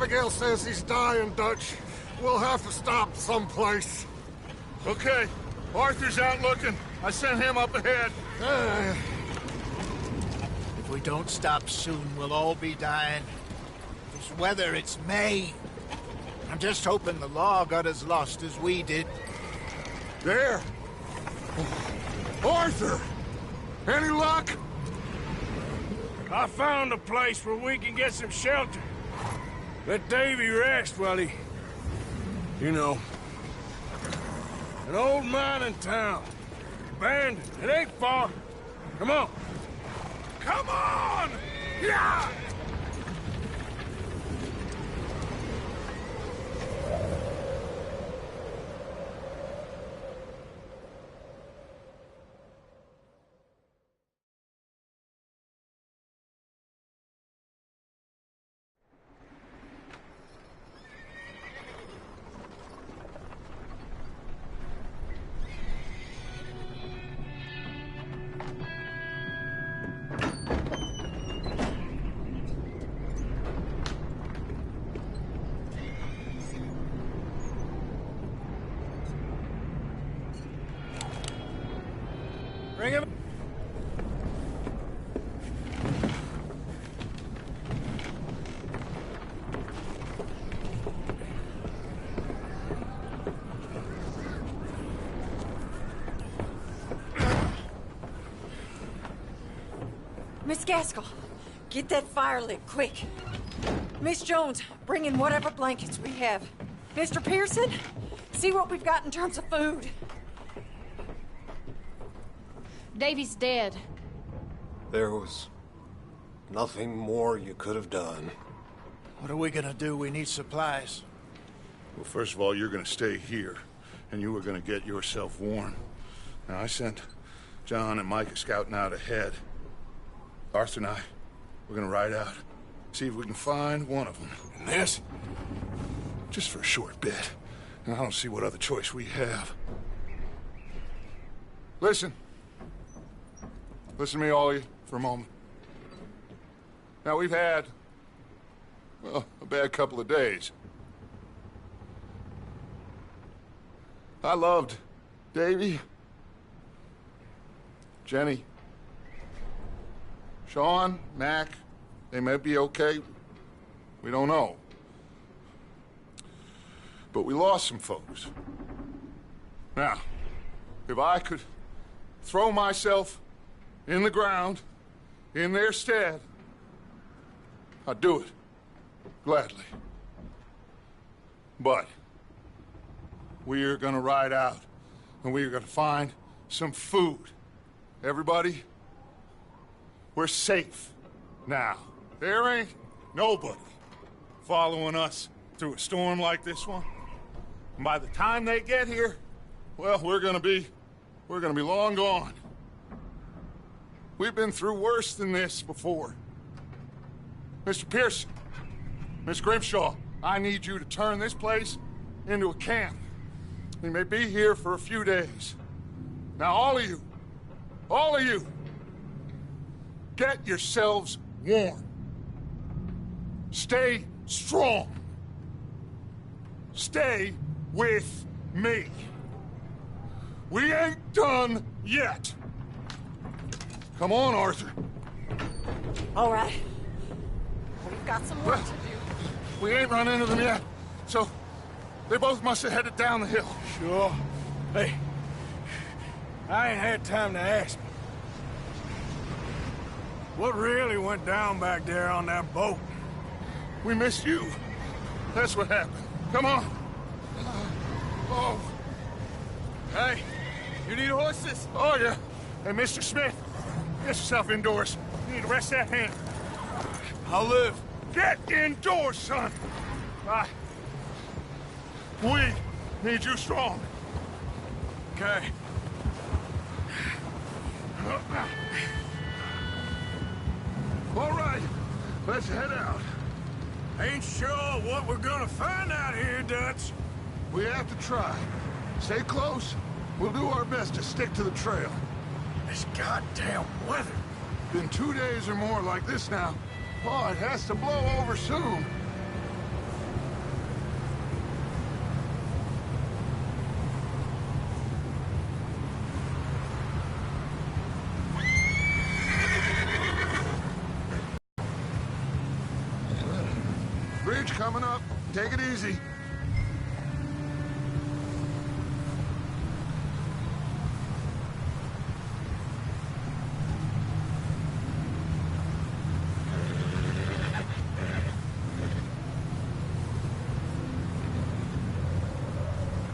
Abigail says he's dying, Dutch. We'll have to stop someplace. Okay. Arthur's out looking. I sent him up ahead. If we don't stop soon, we'll all be dying. This weather, it's May. I'm just hoping the law got as lost as we did. There! Arthur! Any luck? I found a place where we can get some shelter. Let Davy rest while he... You know. An old mining town. Abandoned. It ain't far. Come on. Come on! Yeah! Bring him. Miss Gaskell, get that fire lit, quick. Miss Jones, bring in whatever blankets we have. Mr. Pearson, see what we've got in terms of food. Davy's dead. There was nothing more you could have done. What are we gonna do? We need supplies. Well, first of all, you're gonna stay here, and you were gonna get yourself warm. Now, I sent John and Micah scouting out ahead. Arthur and I, we're gonna ride out, see if we can find one of them. And this, just for a short bit. And I don't see what other choice we have. Listen. Listen to me, all of you, for a moment. Now, we've had, well, a bad couple of days. I loved Davy, Jenny, Sean, Mac. They may be okay. We don't know. But we lost some folks. Now, if I could throw myself in the ground, in their stead, I'd do it, gladly. But we're gonna ride out, and we're gonna find some food. Everybody, we're safe now. There ain't nobody following us through a storm like this one. And by the time they get here, well, we're gonna be long gone. We've been through worse than this before. Mr. Pearson, Miss Grimshaw, I need you to turn this place into a camp. We may be here for a few days. Now, all of you, get yourselves warm. Stay strong. Stay with me. We ain't done yet. Come on, Arthur. All right. We've got some work to do. We ain't run into them yet, so they both must have headed down the hill. Sure. Hey, I ain't had time to ask. What really went down back there on that boat? We missed you. That's what happened. Come on. Oh. Hey, you need horses? Oh, yeah. Hey, Mr. Smith, get yourself indoors. You need to rest that hand. I'll live. Get indoors, son. We need you strong. Okay. All right, let's head out. Ain't sure what we're gonna find out here, Dutch. We have to try. Stay close. We'll do our best to stick to the trail. This goddamn weather. Been 2 days or more like this now. Oh, it has to blow over soon. Ridge coming up. Take it easy.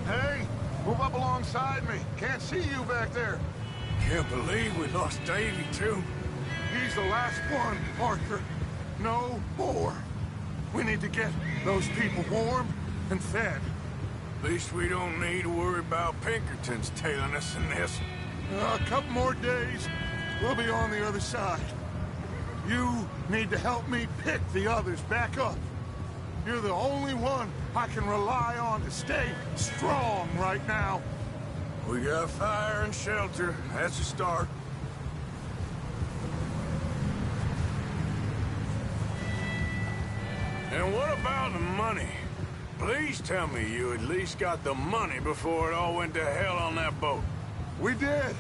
Hey, move up alongside me. Can't see you back there. Can't believe we lost Davy, too. He's the last one, Arthur. No more. We need to get those people warm and fed. At least we don't need to worry about Pinkertons tailing us in this. A couple more days, we'll be on the other side. You need to help me pick the others back up. You're the only one I can rely on to stay strong right now. We got fire and shelter. That's a start. And what about the money? Please tell me you at least got the money before it all went to hell on that boat. We did.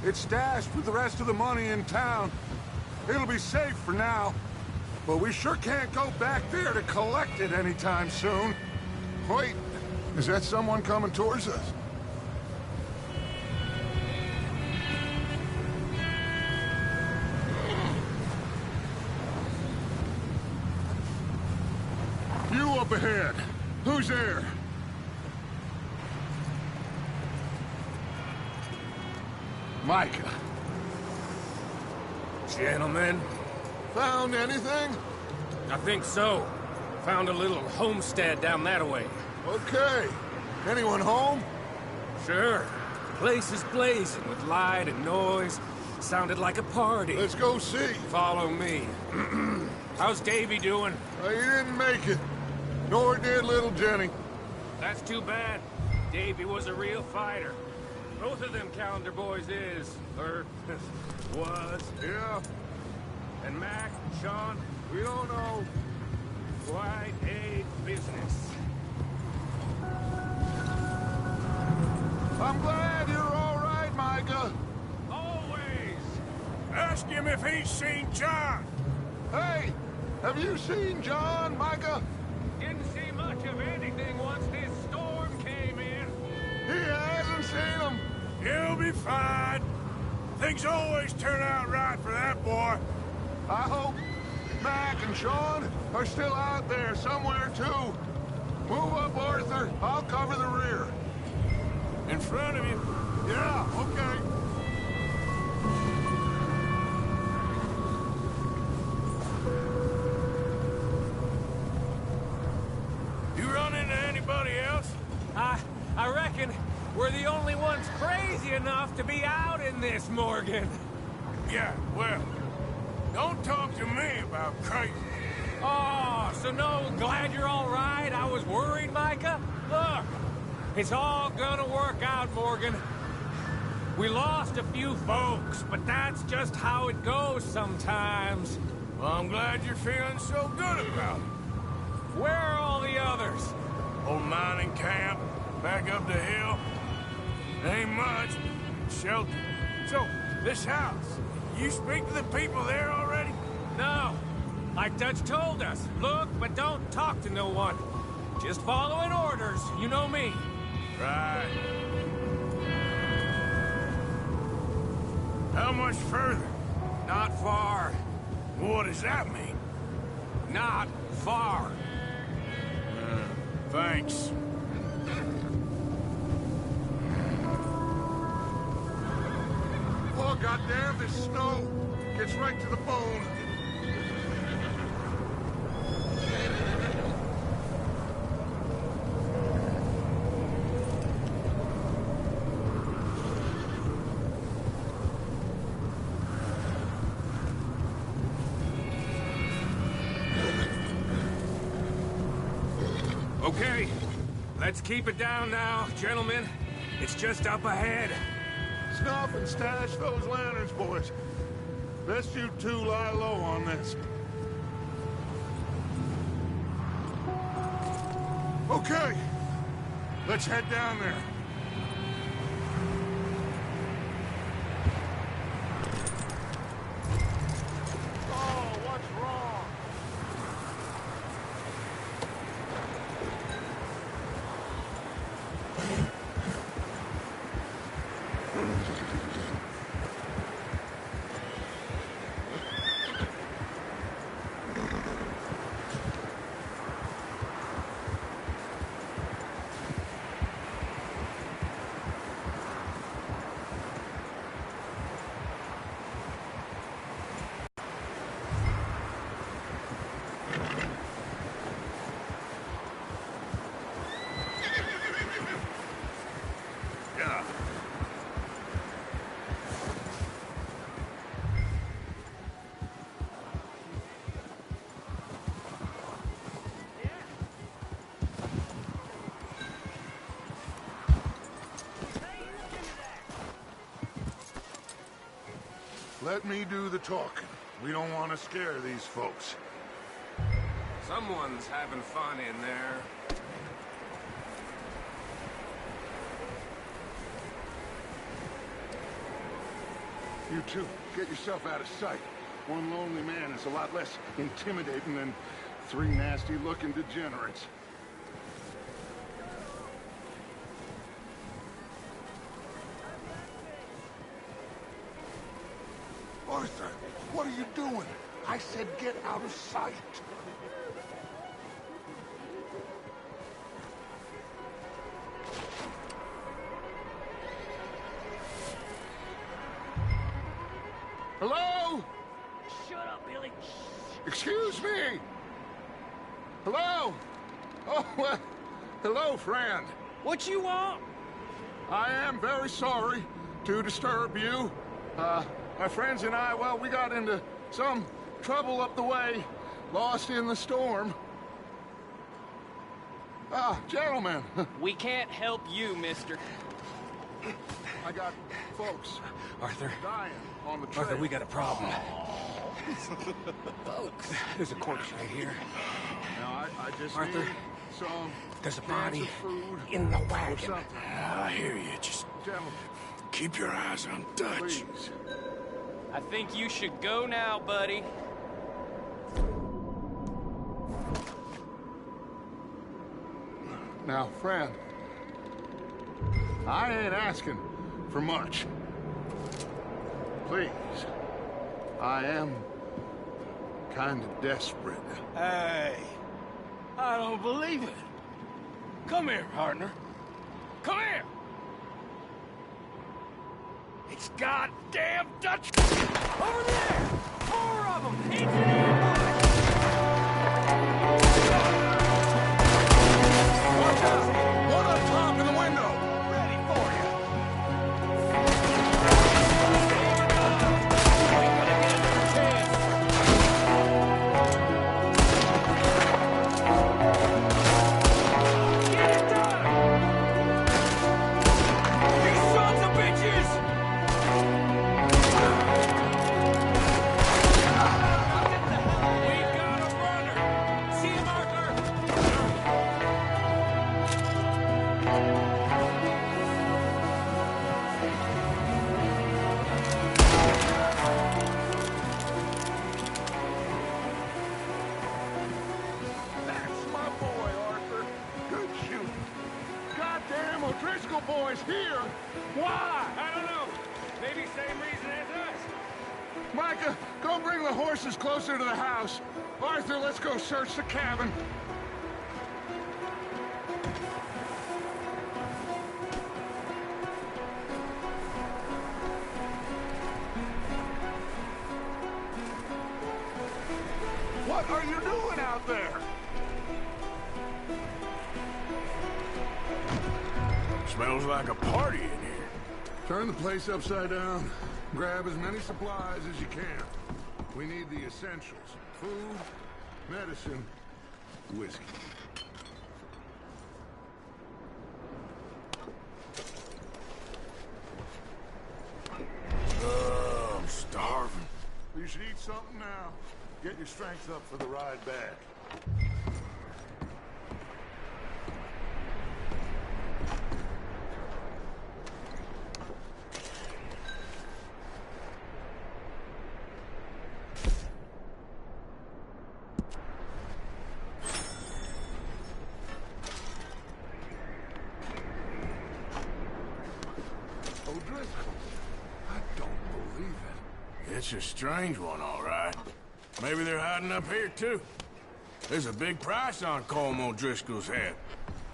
It's stashed with the rest of the money in town. It'll be safe for now. But we sure can't go back there to collect it anytime soon. Wait, is that someone coming towards us? You up ahead. Who's there? Micah. Gentlemen, Found anything? I think so. Found a little homestead down that way. Okay. Anyone home? Sure. Place is blazing with light and noise. Sounded like a party. Let's go see. Follow me. How's Davy doing? He didn't make it. Nor did little Jenny. That's too bad. Davy was a real fighter. Both of them calendar boys is, or was. Yeah, And Mac, Sean, we don't know. quite a business. I'm glad you're all right, Micah. Always! Ask him if he's seen John. Hey, have you seen John, Micah? Didn't see much of anything once this storm came in. He hasn't seen him. He'll be fine. Things always turn out right for that boy. I hope Mac and Sean are still out there somewhere, too. Move up, Arthur. I'll cover the rear. In front of you. Yeah, okay. You run into anybody else? I reckon we're the only ones crazy enough to be out in this, Morgan. Yeah, well, don't talk to me about crazy. Oh, so no, glad you're all right. I was worried, Micah. Look, it's all gonna work out, Morgan. We lost a few folks, but that's just how it goes sometimes. Well, I'm glad you're feeling so good about it. Where are all the others? Old mining camp, back up the hill. Ain't much. Shelter. So, this house, you speak to the people there already? No. Like Dutch told us, look, but don't talk to no one. Just following orders, you know me. Right. How much further? Not far. What does that mean? Not far. Thanks. Oh, goddamn, this snow gets right to the bone. Okay, let's keep it down now, gentlemen. It's just up ahead. Snuff and stash those lanterns, boys. Best you two lie low on this. Okay, let's head down there. Oh, what's wrong? Let me do the talking. We don't want to scare these folks. Someone's having fun in there. You two, get yourself out of sight. One lonely man is a lot less intimidating than three nasty-looking degenerates. Arthur, what are you doing? I said get out of sight. Hello? Shut up, Billy. Excuse me? Hello? Oh, well, hello, friend. What you want? I am very sorry to disturb you. My friends and I, well, we got into some trouble up the way, lost in the storm. Gentlemen. We can't help you, mister. I got folks Arthur. dying on the trail. Arthur, we got a problem. Folks. There's a corpse right here. Now, I just Arthur, need some there's a cans body of food in the or wagon. something. I hear you. Just Gentlemen, keep your eyes on Dutch. please. I think you should go now, buddy. Now, friend, I ain't asking for much. Please, I am kind of desperate. Hey, I don't believe it. Come here, partner. Come here. It's goddamn Dutch. Over there. 4 of them. Into the ambush. Watch out! One up top in the window! Ready for you. Get it done! You sons of bitches! We've got a runner! See him, Arthur? That's my boy, Arthur. Good shooting. Goddamn O'Driscoll boys here! Why? I don't know. Maybe same reason as us. Micah, go bring the horses closer to the house. Arthur, let's go search the cabin. What are you doing out there? Smells like a party in here. Turn the place upside down. Grab as many supplies as you can. We need the essentials. Food, medicine, whiskey. I'm starving. You should eat something now. Get your strength up for the ride back. O'Driscoll, I don't believe it. It's a strange one, all right. Maybe they're hiding up here, too. There's a big price on Colm O'Driscoll's head.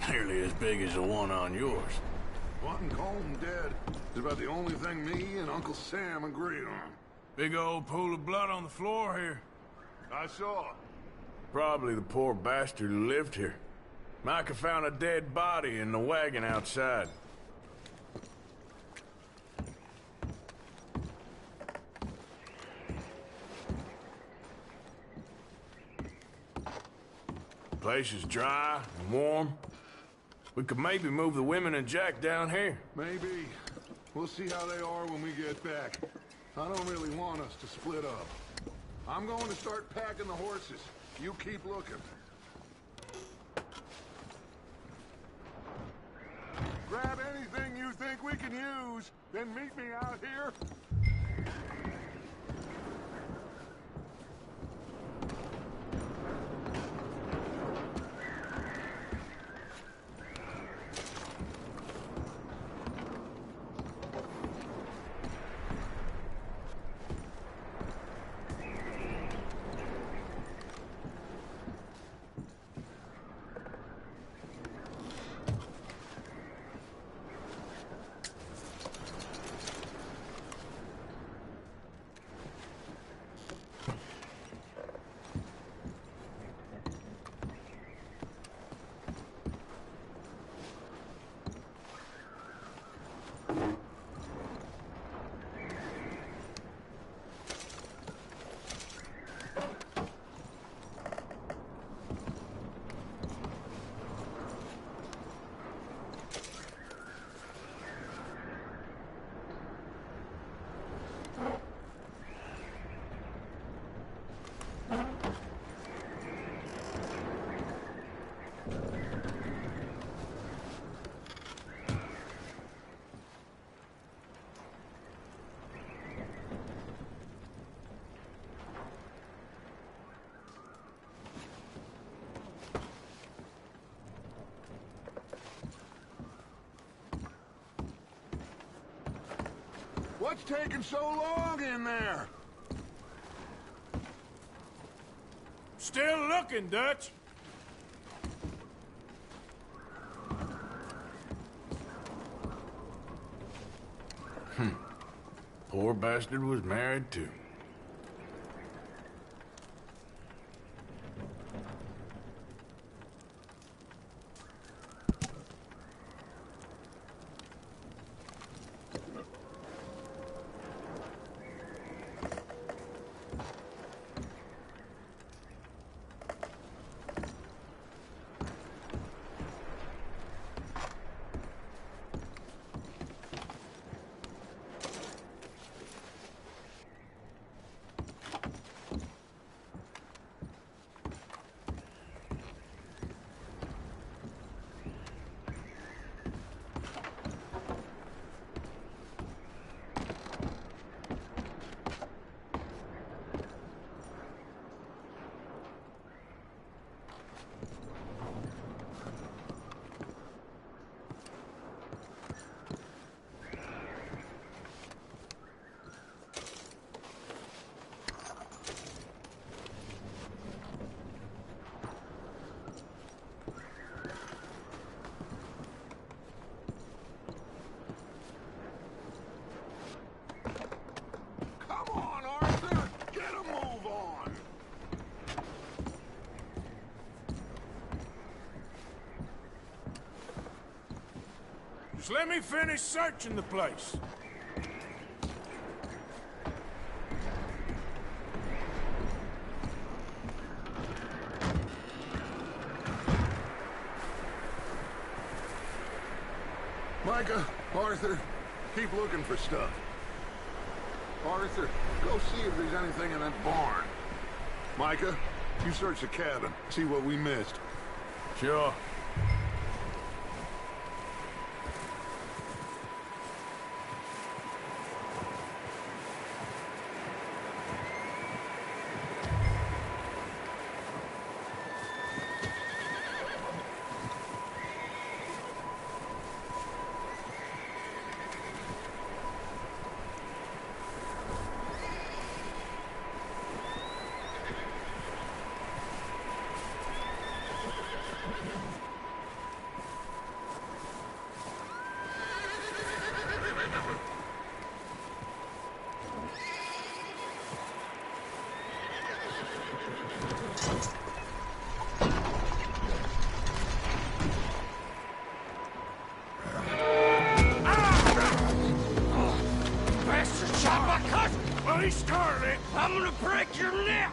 Nearly as big as the one on yours. Wanting Colm dead is about the only thing me and Uncle Sam agree on. Big old pool of blood on the floor here. I saw. Probably the poor bastard who lived here. Micah found a dead body in the wagon outside. The place is dry and warm. We could maybe move the women and Jack down here. Maybe. We'll see how they are when we get back. I don't really want us to split up. I'm going to start packing the horses. You keep looking. Grab anything you think we can use, then meet me out here. What's taking so long in there? Still looking, Dutch. Poor bastard was married too. Just let me finish searching the place. Micah, Arthur, keep looking for stuff. Arthur, go see if there's anything in that barn. Micah, you search the cabin, see what we missed. Sure. Bloody Scarlet! I'm gonna break your neck!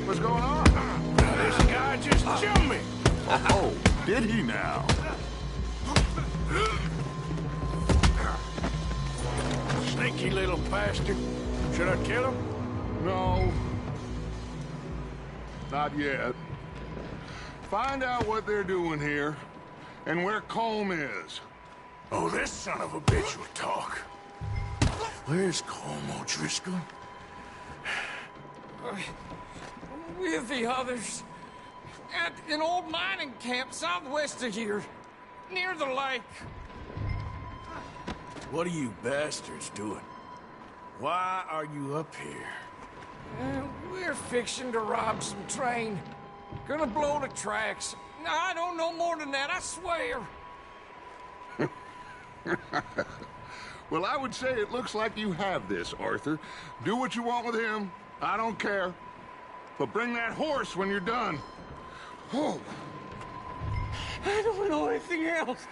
What's going on? This guy just jumped me! Oh, did he now? Cheeky little bastard. Should I kill him? No. Not yet. Find out what they're doing here, and where Colm is. Oh, this son of a bitch will talk. Where's Colm O'Driscoll? With the others. At an old mining camp southwest of here. Near the lake. What are you bastards doing? Why are you up here? We're fixing to rob some train. Gonna blow the tracks. I don't know more than that, I swear. Well, I would say it looks like you have this, Arthur. Do what you want with him. I don't care. But bring that horse when you're done. Oh. I don't know anything else.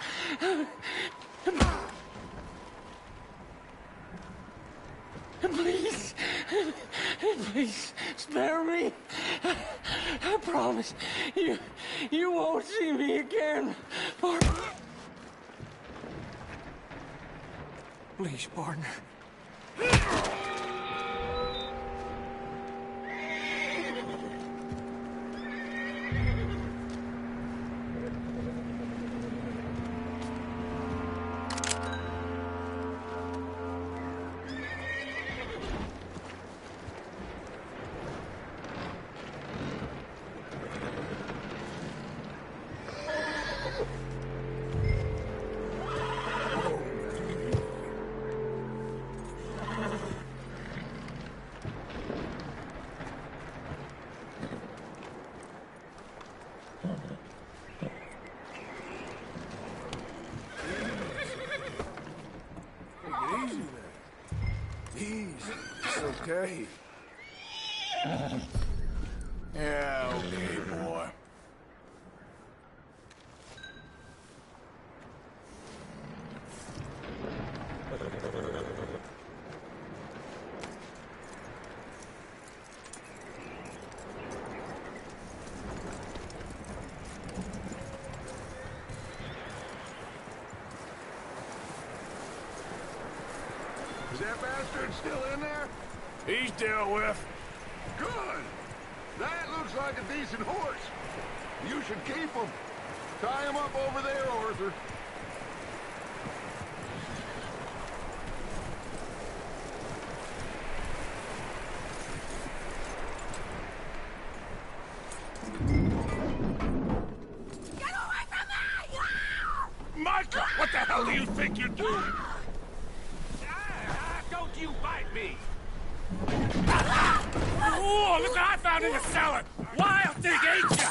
Please, please, spare me. I promise you won't see me again. Please, partner. Okay. Yeah, okay, boy. Is that bastard still in there? He's dealt with. Good. That looks like a decent horse. You should keep him. Tie him up over there, Arthur. Get away from me! Micah, what the hell do you think you're doing? Don't you bite me! Oh, look what I found in the cellar! Wild thing, ain't ya?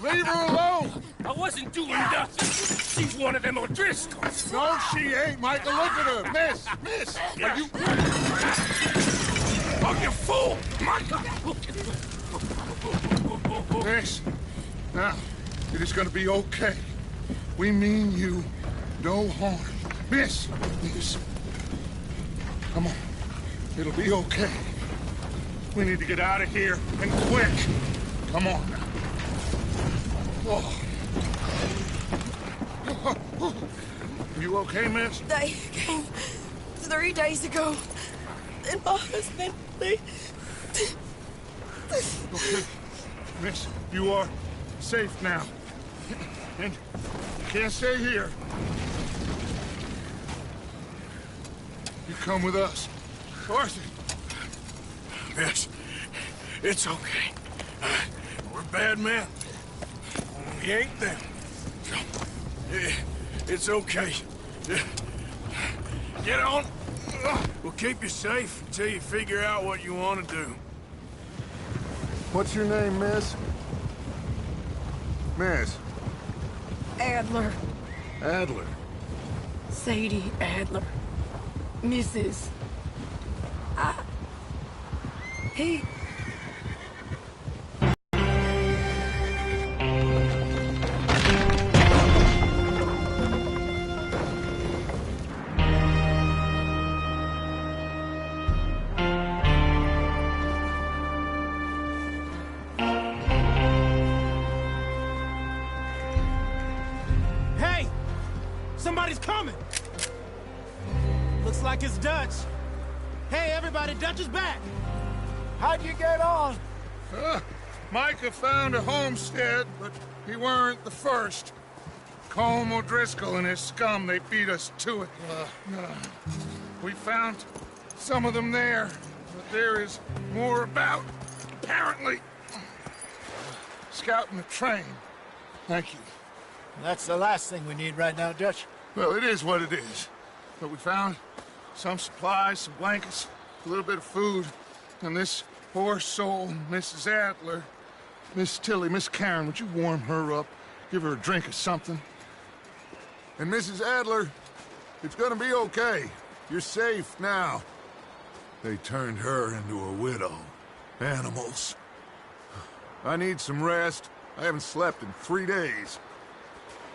Leave her alone! I wasn't doing nothing. She's one of them O'Driscolls. No, she ain't, Micah. Look at her. Miss! Miss! Are you... Oh, you fool! Micah! Miss, now, it is gonna be okay. We mean you no harm. Miss! Miss. Come on. It'll be okay. We need to get out of here, and quick. Come on now. Oh. You okay, miss? They came 3 days ago. And my husband, they... Okay. Miss, you are safe now. And you can't stay here. You come with us. Arthur. Miss, it's okay. We're bad men. We ain't them. It's okay. Get on. We'll keep you safe until you figure out what you want to do. What's your name, miss? Miss. Adler. Adler. Sadie Adler. Mrs. He... Hey! Somebody's coming! Looks like it's Dutch. Hey, everybody, Dutch is back! How'd you get on? Micah found a homestead, but he weren't the first. Colm O'Driscoll and his scum, they beat us to it. We found some of them there, but there is more about, apparently. Scouting the train. Thank you. That's the last thing we need right now, Dutch. Well, it is what it is. But we found some supplies, some blankets, a little bit of food, and this poor soul, Mrs. Adler, Miss Tilly, Miss Karen, would you warm her up? Give her a drink or something? And Mrs. Adler, it's gonna be okay. You're safe now. They turned her into a widow. Animals. I need some rest. I haven't slept in 3 days.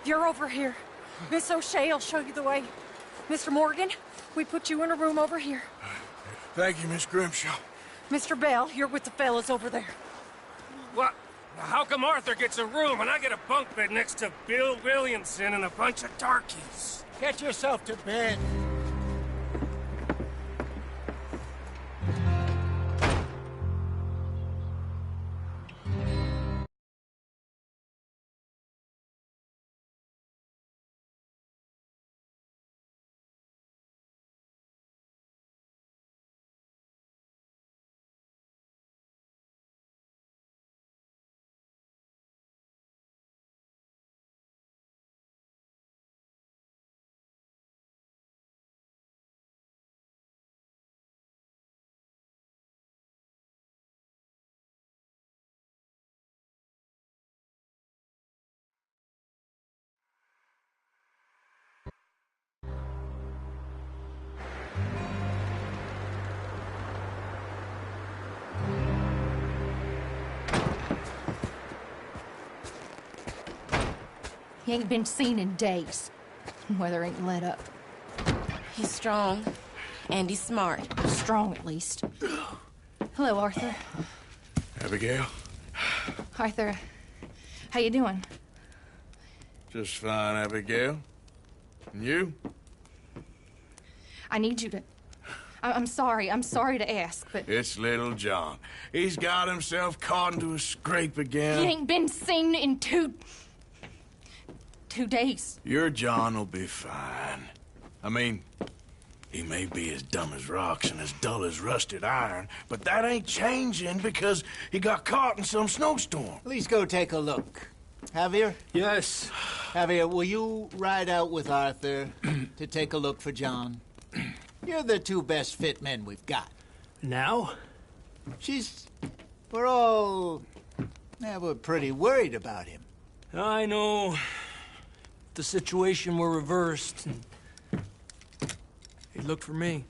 You're over here. Miss O'Shea will show you the way. Mr. Morgan, we put you in a room over here. Thank you, Miss Grimshaw. Mr. Bell, you're with the fellas over there. What? How come Arthur gets a room and I get a bunk bed next to Bill Williamson and a bunch of darkies? Get yourself to bed. He ain't been seen in days. Weather ain't let up. He's strong, and he's smart. Strong, at least. Hello, Arthur. Abigail? Arthur, how you doing? Just fine, Abigail. And you? I need you to... I'm sorry to ask, but... It's little John. He's got himself caught into a scrape again. He ain't been seen in 2 days. Your John will be fine. I mean, he may be as dumb as rocks and as dull as rusted iron, but that ain't changing because he got caught in some snowstorm. Please go take a look. Javier? Yes. Javier, will you ride out with Arthur to take a look for John? You're the 2 best fit men we've got. Now? We're all... Yeah, we're pretty worried about him. I know. The situation were reversed, and he looked for me.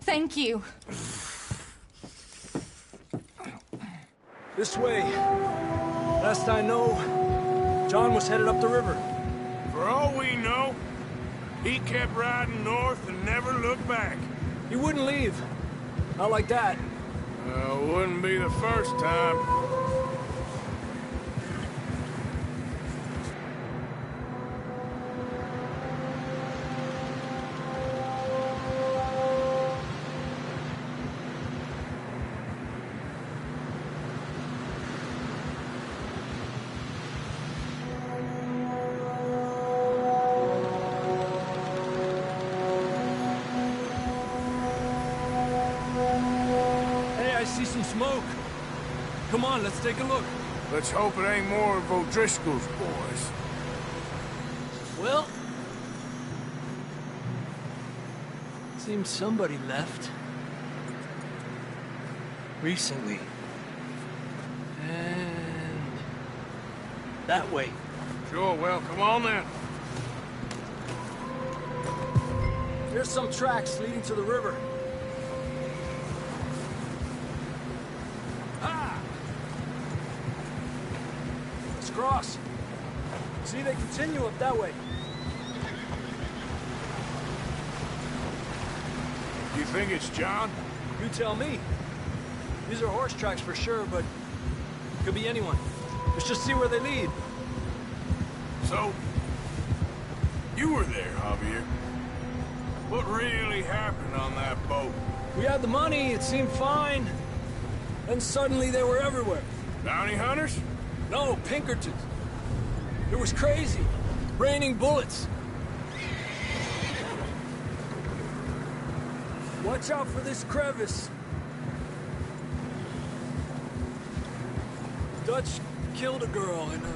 Thank you. This way. Last I know, John was headed up the river. For all we know, he kept riding north and never looked back. He wouldn't leave. Not like that. Wouldn't be the first time. Smoke. Come on, let's take a look. Let's hope it ain't more of O'Driscoll's boys. Well, seems somebody left. Recently. And... that way. Sure, well, come on then. Here's some tracks leading to the river. Cross. See, they continue up that way. You think it's John? You tell me. These are horse tracks for sure, but could be anyone. Let's just see where they lead. So, you were there, Javier. What really happened on that boat? We had the money, it seemed fine. Then suddenly they were everywhere. Bounty hunters? No, Pinkertons. It was crazy. Raining bullets. Watch out for this crevice. Dutch killed a girl in a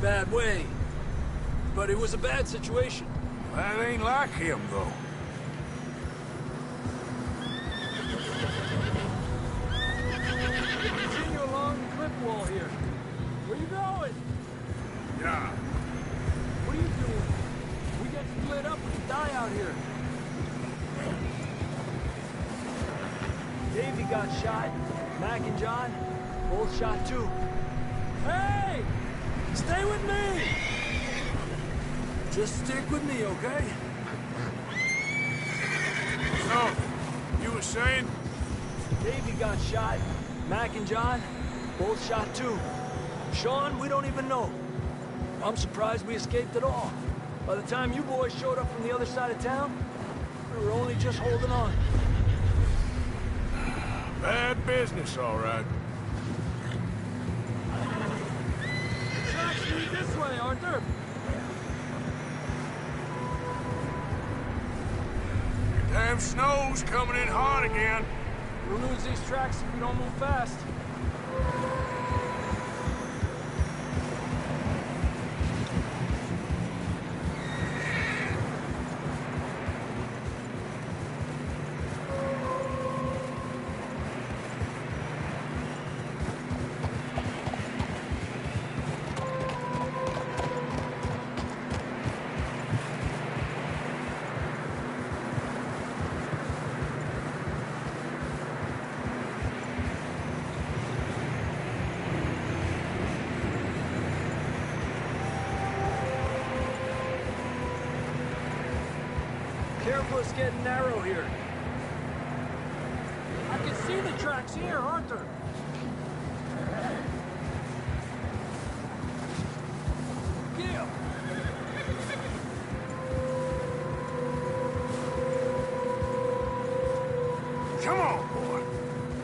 bad way. But it was a bad situation. That ain't like him, though. Continue along the cliff wall here. Where you going? Yeah. What are you doing? We get split up, we can die out here. Davey got shot. Mac and John, both shot too. Hey! Stay with me! Just stick with me, okay? So, you were saying? Davey got shot. Mac and John, both shot too. Sean, we don't even know. I'm surprised we escaped at all. By the time you boys showed up from the other side of town, we were only just holding on. Bad business, all right. The tracks lead this way, Arthur. Damn snow's coming in hot again. We'll lose these tracks if we don't move fast. Careful, it's getting narrow here. I can see the tracks here, Arthur. Gil! Come on, boy.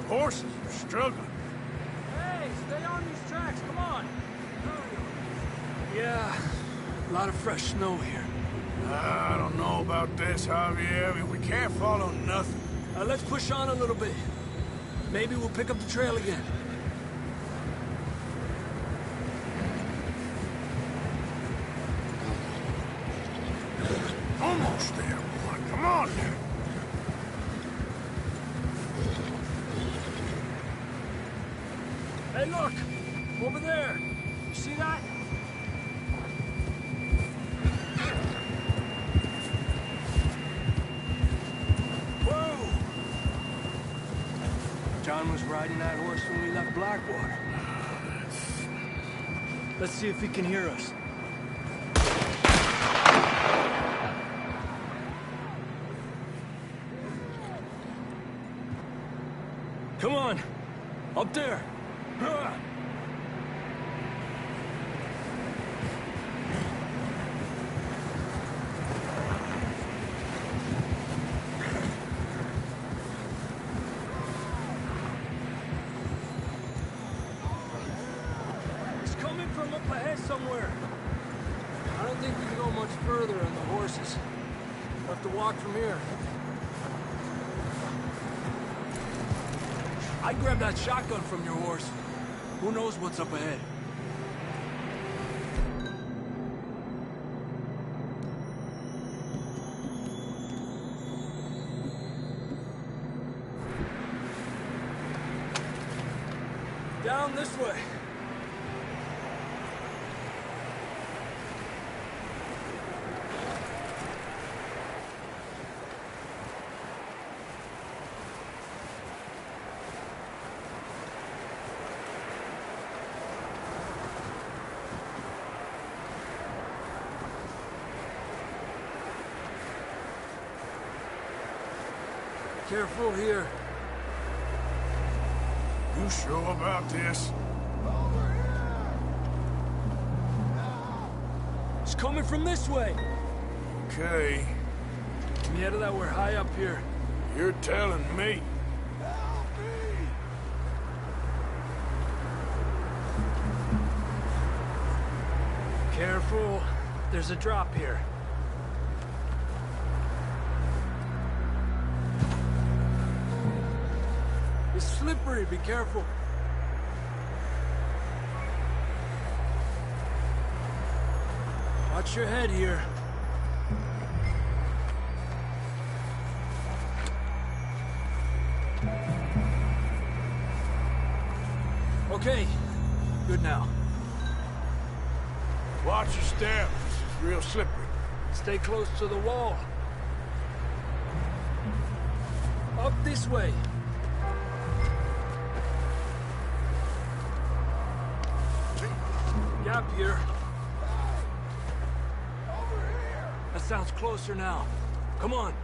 Horses are struggling. Hey, stay on these tracks, come on. Yeah, a lot of fresh snow here. I don't know about this, Javier. I mean, we can't follow nothing. Let's push on a little bit. Maybe we'll pick up the trail again. Almost there, boy. Come on now. Hey, look! Over there! You see that? John was riding that horse when we left Blackwater. Let's see if he can hear us. Come on! Up there! From up ahead somewhere. I don't think we can go much further on the horses. We'll have to walk from here. I'd grab that shotgun from your horse. Who knows what's up ahead? Down this way. Careful here. You sure about this? It's coming from this way. Okay. Me that we're high up here. You're telling me. Careful. There's a drop here. It's slippery. Be careful. Watch your head here. Okay. Good now. Watch your step. It's real slippery. Stay close to the wall. Up this way. Gap here. That sounds closer now. Come on.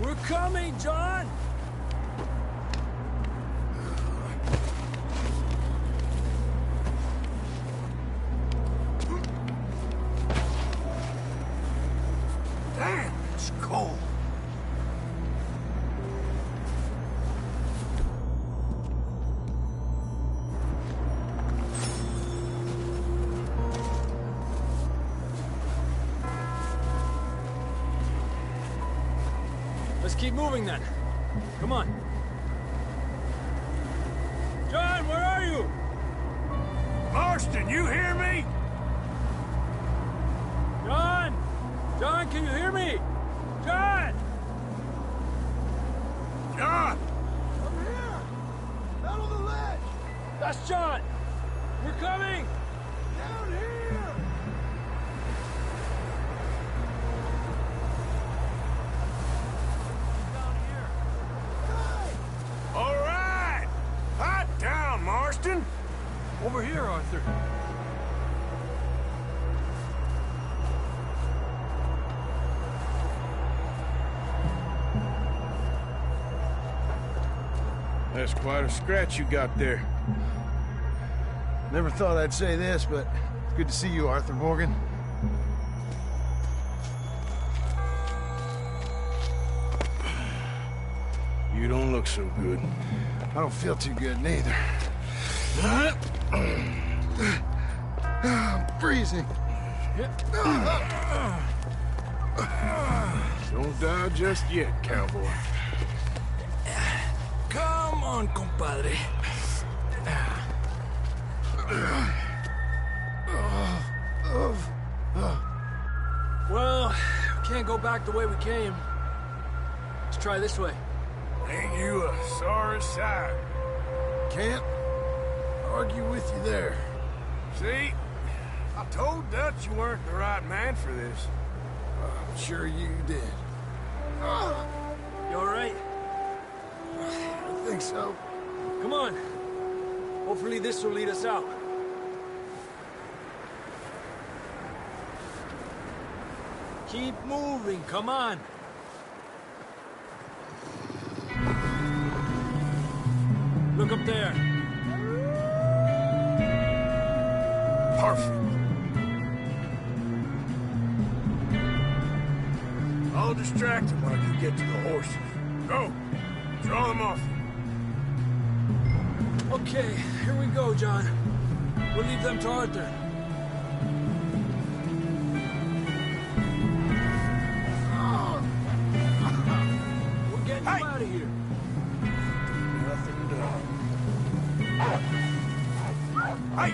We're coming, John! Damn, it's cold. Let's keep moving then. Come on. John, where are you? Marston, you hear me? John! John, can you hear me? John! John! I'm here! Out on the ledge! That's John! We're coming! Down here! Down here. All right! Hot down, Marston! Over here, Arthur. That's quite a scratch you got there. Never thought I'd say this, but it's good to see you, Arthur Morgan. You don't look so good. I don't feel too good, neither. I'm freezing. Don't die just yet, cowboy. Come on, compadre. Well, we can't go back the way we came. Let's try this way. Ain't you a sorry sight? Can't argue with you there. See? I told Dutch you weren't the right man for this. I'm sure you did. You all right? I think so. Come on. Hopefully this will lead us out. Keep moving, come on. Look up there. Perfect. I'll distract them while you get to the horses. Go. Draw them off. Okay, here we go, John. We'll leave them to Arthur. We're getting you out of here. Nothing done. Hey!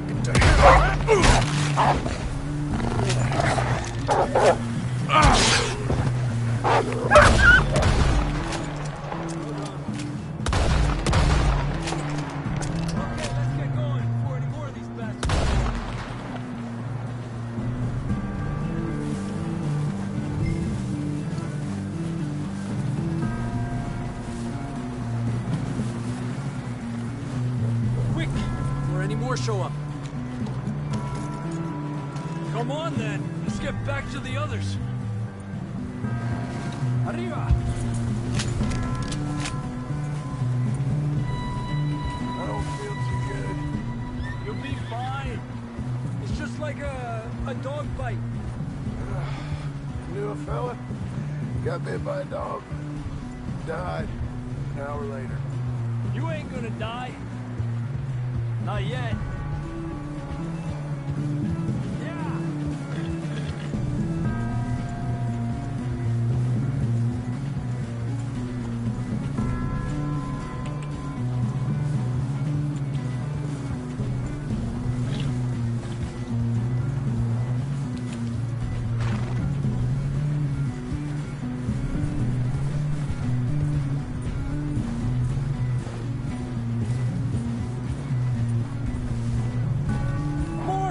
Get the hell out. Show up. Come on then, let's get back to the others. Arriba. Got bit by a dog. Died an hour later. You ain't gonna die. Not yet.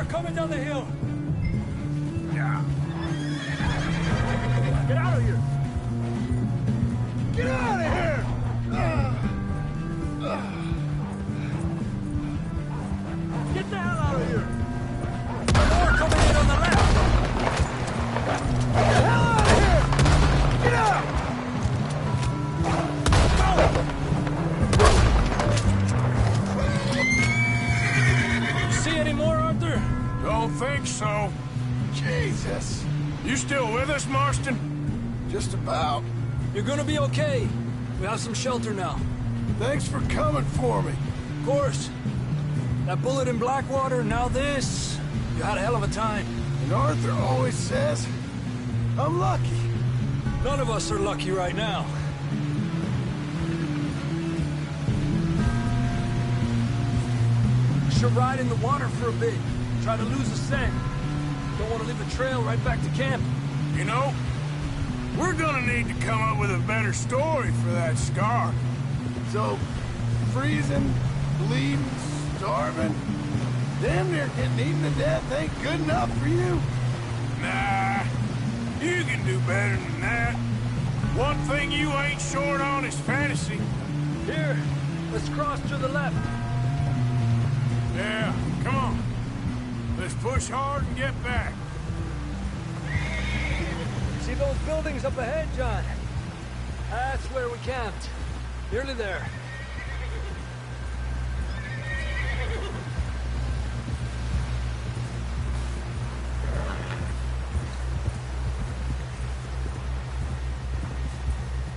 Coming down the hill. Yeah. Get out of here! Get out of here! Get the hell out of here! More coming in on the left! Get the hell out of here! Get out! See any more, Arthur? Don't think so. Jesus. You still with us, Marston? Just about. You're gonna be okay. We have some shelter now. Thanks for coming for me. Of course. That bullet in Blackwater, now this. You had a hell of a time. And Arthur always says, I'm lucky. None of us are lucky right now. Should ride in the water for a bit. Try to lose the scent. Don't want to leave a trail right back to camp. You know, we're gonna need to come up with a better story for that scar. So, freezing, bleeding, starving, damn near getting eaten to death ain't good enough for you? Nah, you can do better than that. One thing you ain't short on is fantasy. Here, let's cross to the left. Yeah, come on. Let's push hard and get back. See those buildings up ahead, John? That's where we camped. Nearly there.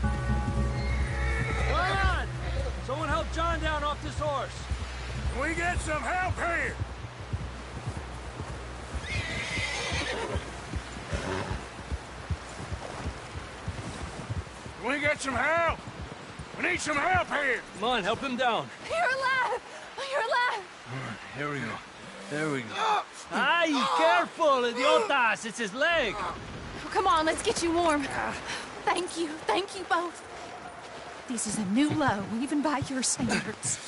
Come on! Someone help John down off this horse. Can we get some help here? Can we get some help? We need some help here. Come on, help him down. You're alive! You're alive! Here we go. There we go. Ay, careful, idiotas! It's his leg. Come on, let's get you warm. Thank you both. This is a new low, even by your standards.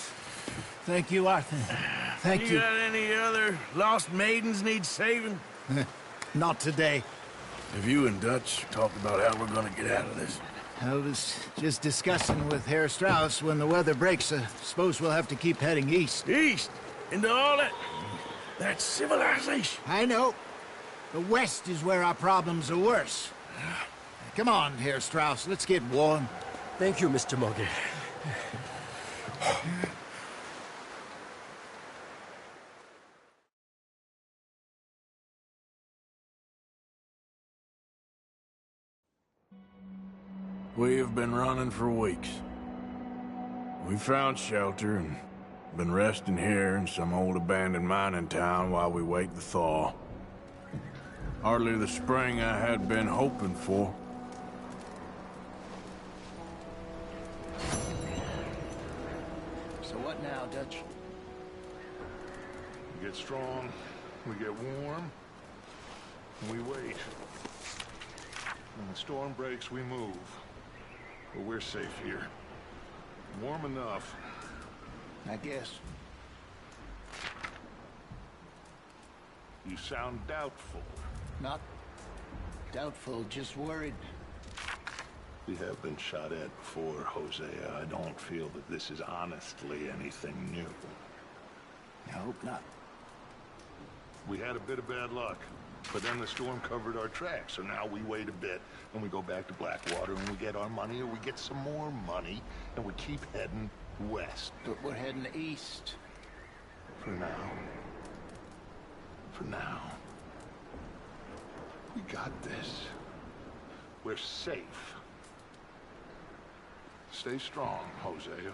Thank you, Arthur. Thank you. You got any other lost maidens need saving? Not today. Have you and Dutch talked about how we're gonna get out of this? I was just discussing with Herr Strauss when the weather breaks. I suppose we'll have to keep heading east. East? Into all that civilization? I know. The west is where our problems are worse. Come on, Herr Strauss, let's get warm. Thank you, Mr. Morgan. We have been running for weeks. We found shelter and been resting here in some old abandoned mining town while we wait the thaw. Hardly the spring I had been hoping for. So what now, Dutch? We get strong, we get warm, and we wait. When the storm breaks, we move. But we're safe here. Warm enough. I guess. You sound doubtful. Not doubtful, just worried. We have been shot at before, Hosea. I don't feel that this is honestly anything new. I hope not. We had a bit of bad luck, but then the storm covered our tracks, so now we wait a bit, and we go back to Blackwater, and we get our money, or we get some more money, and we keep heading west. But we're heading east. For now. For now. We got this. We're safe. Stay strong, Hosea.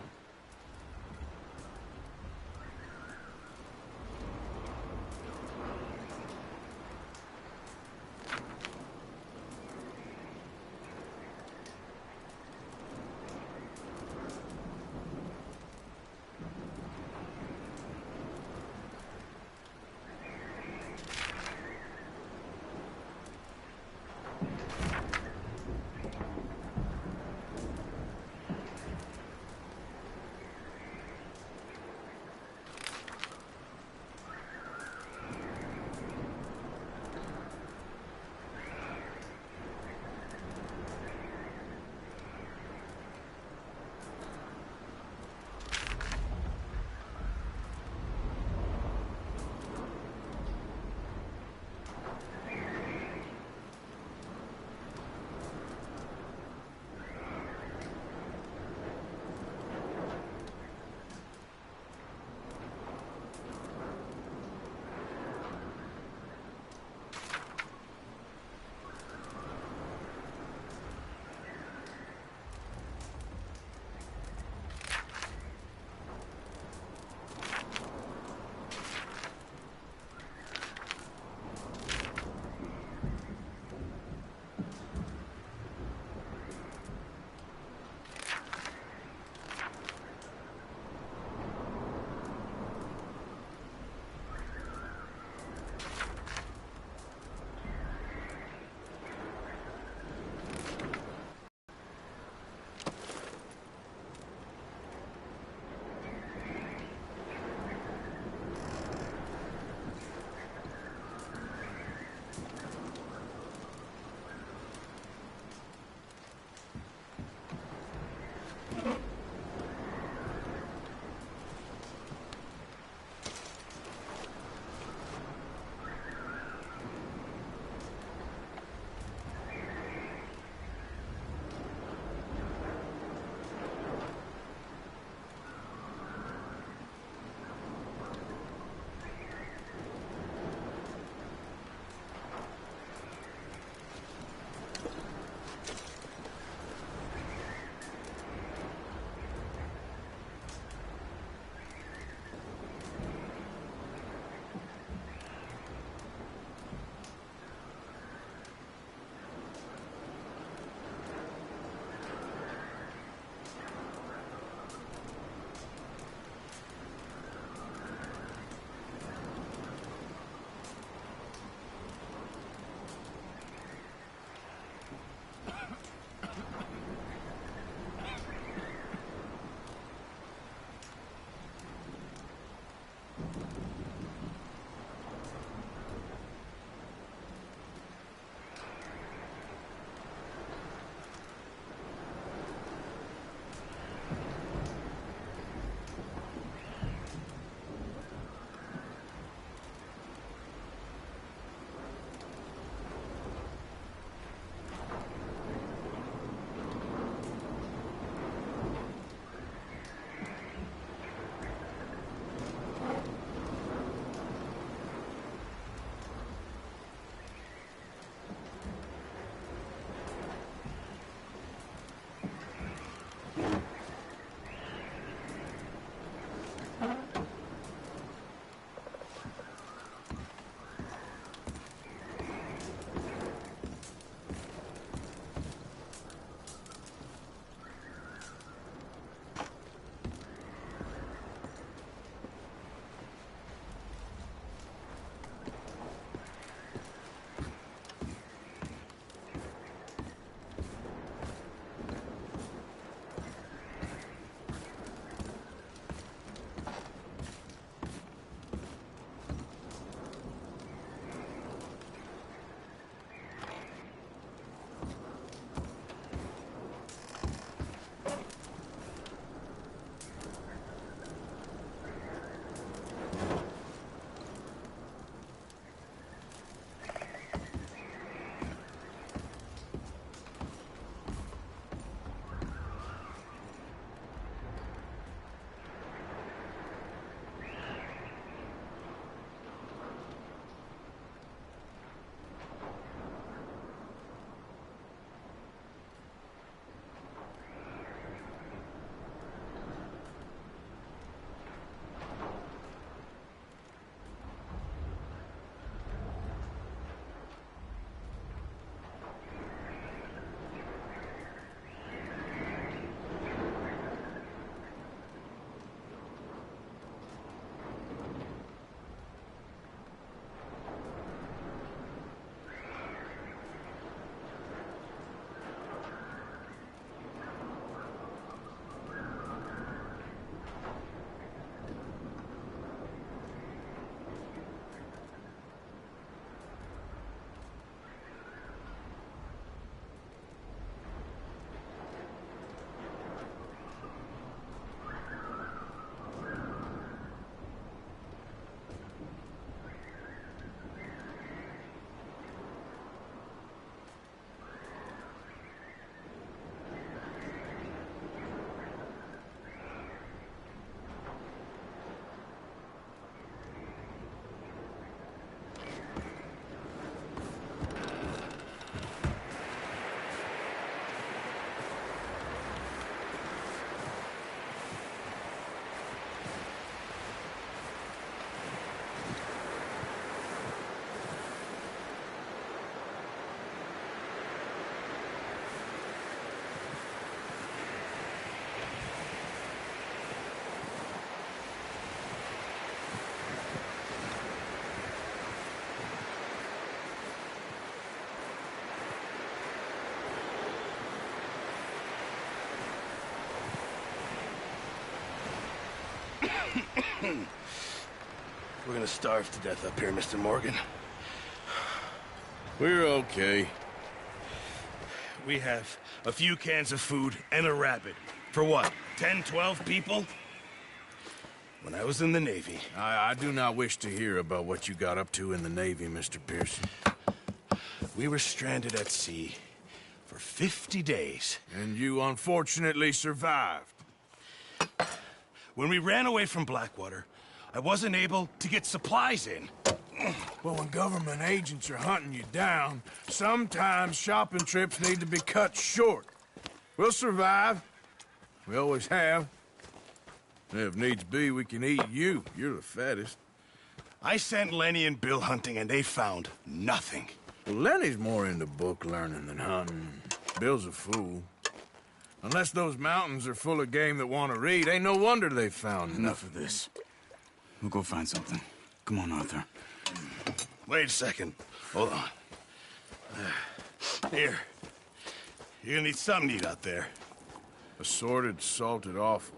We're gonna starve to death up here, Mr. Morgan. We're okay. We have a few cans of food and a rabbit. For what, 10, 12 people? When I was in the Navy... I do not wish to hear about what you got up to in the Navy, Mr. Pearson. We were stranded at sea for 50 days. And you unfortunately survived. When we ran away from Blackwater, I wasn't able to get supplies in. Well, when government agents are hunting you down, sometimes shopping trips need to be cut short. We'll survive. We always have. If needs be, we can eat you. You're the fattest. I sent Lenny and Bill hunting, and they found nothing. Well, Lenny's more into book learning than hunting. Bill's a fool. Unless those mountains are full of game that want to read, ain't no wonder they found Enough of this. We'll go find something. Come on, Arthur. Wait a second. Hold on. Here. You're gonna need something to eat out there. Assorted, salted offal.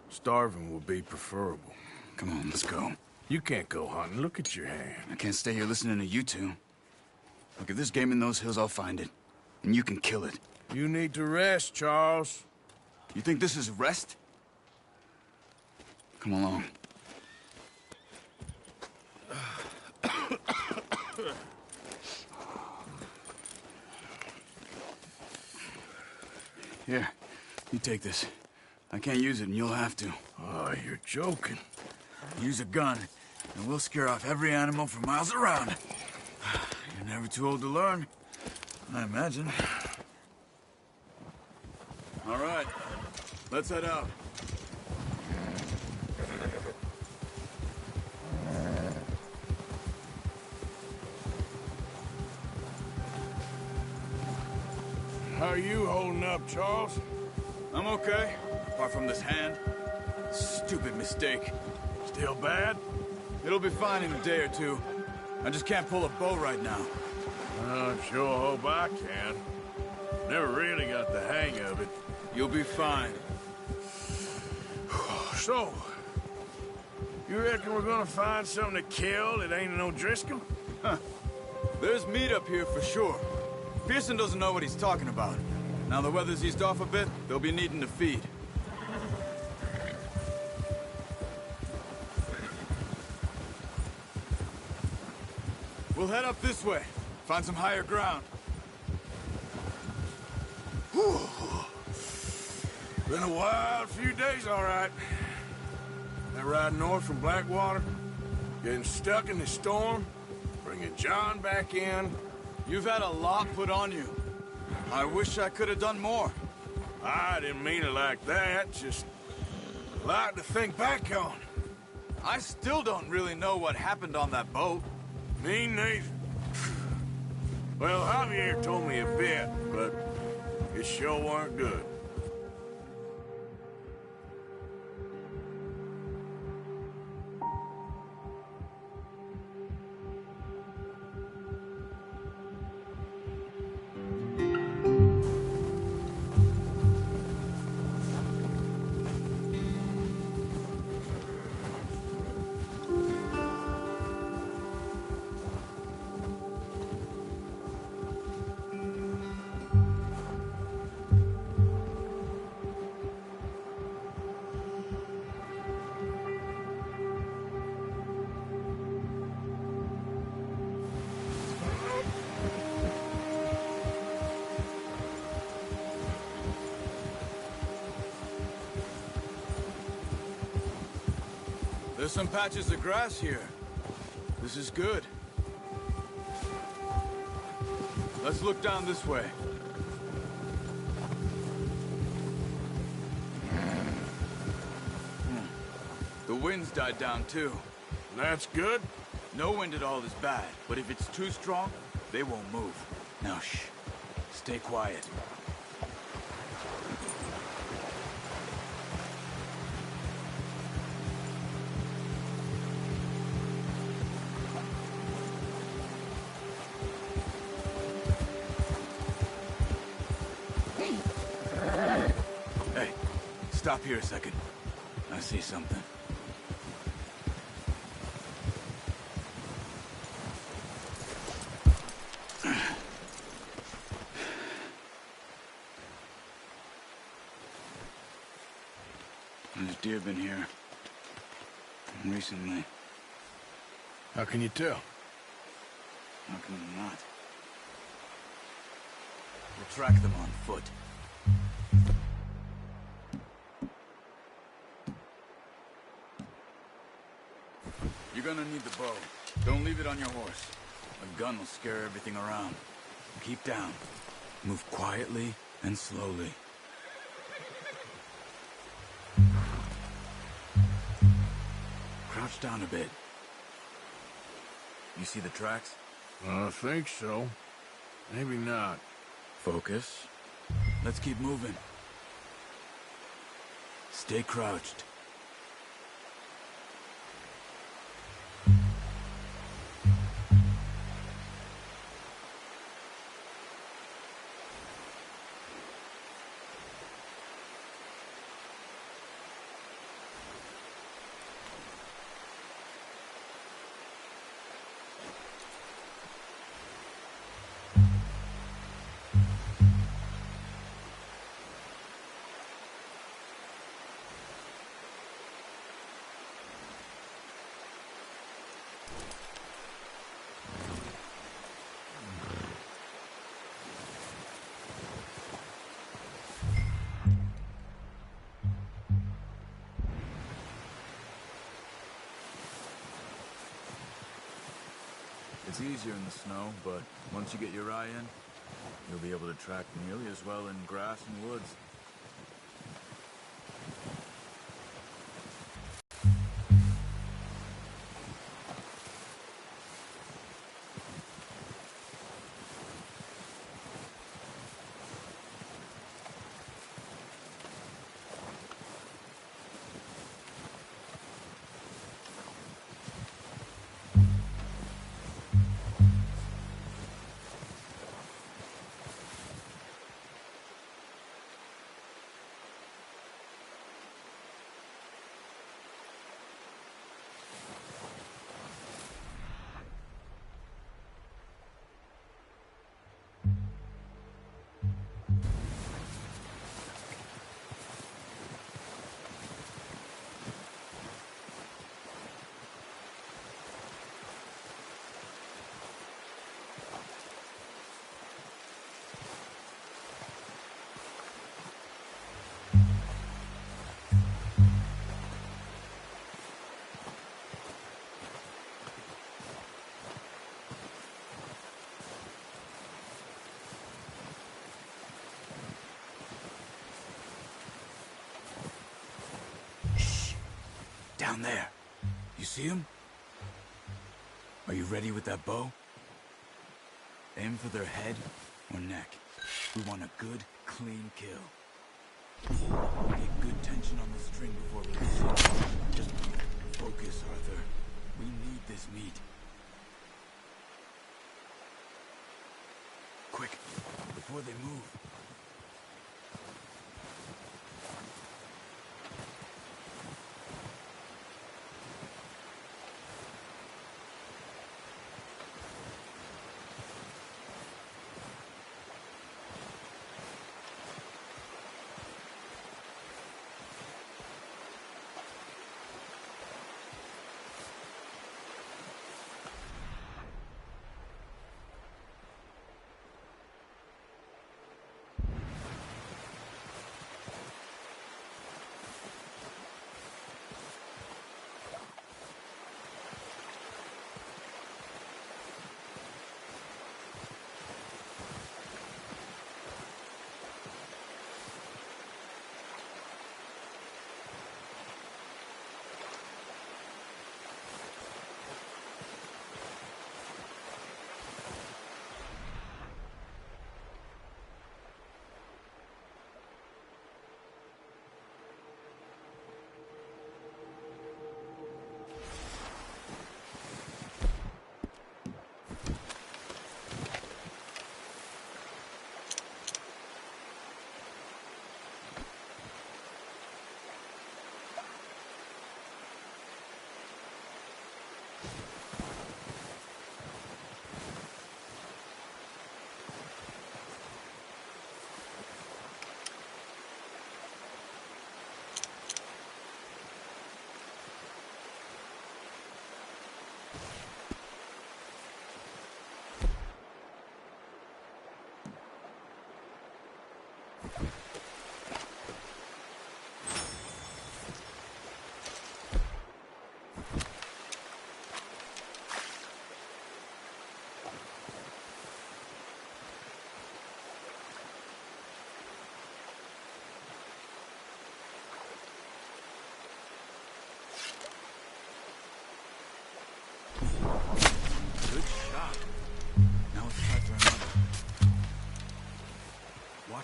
Starving will be preferable. Come on, let's go. You can't go hunting. Look at your hand. I can't stay here listening to you two. Look, if there's game in those hills, I'll find it. And you can kill it. You need to rest, Charles. You think this is rest? Come along. Here, you take this. I can't use it, and you'll have to. Oh, you're joking. Use a gun, and we'll scare off every animal for miles around. You're never too old to learn, I imagine. All right, let's head out. How are you holding up, Charles? I'm okay, apart from this hand. Stupid mistake. Still bad? It'll be fine in a day or two. I just can't pull a bow right now. I sure hope I can. Never really got the hang of it. You'll be fine. So, you reckon we're gonna find something to kill that ain't no Driscoll? Huh. There's meat up here for sure. Pearson doesn't know what he's talking about. Now the weather's eased off a bit, they'll be needing to feed. We'll head up this way. Find some higher ground. Whew. Been a wild few days, all right. That ride north from Blackwater, getting stuck in the storm, bringing John back in. You've had a lot put on you. I wish I could have done more. I didn't mean it like that, just a lot to think back on. I still don't really know what happened on that boat. Me neither. Well, Javier told me a bit, but it sure weren't good. There's some patches of grass here. This is good. Let's look down this way. The wind's died down too. That's good. No wind at all is bad, but if it's too strong, they won't move. Now shh. Stay quiet. Hey, stop here a second. I see something. There's deer been here. Recently. How can you tell? How can you not? We'll track them on foot. You're gonna need the bow. Don't leave it on your horse. A gun will scare everything around. Keep down. Move quietly and slowly. Crouch down a bit. You see the tracks? I think so. Maybe not. Focus. Let's keep moving. Stay crouched. It's easier in the snow, but once you get your eye in, you'll be able to track nearly as well in grass and woods. Down there. You see him? Are you ready with that bow? Aim for their head or neck. We want a good, clean kill. Get good tension on the string before releasing. Just focus, Arthur. We need this meat. Quick, before they move.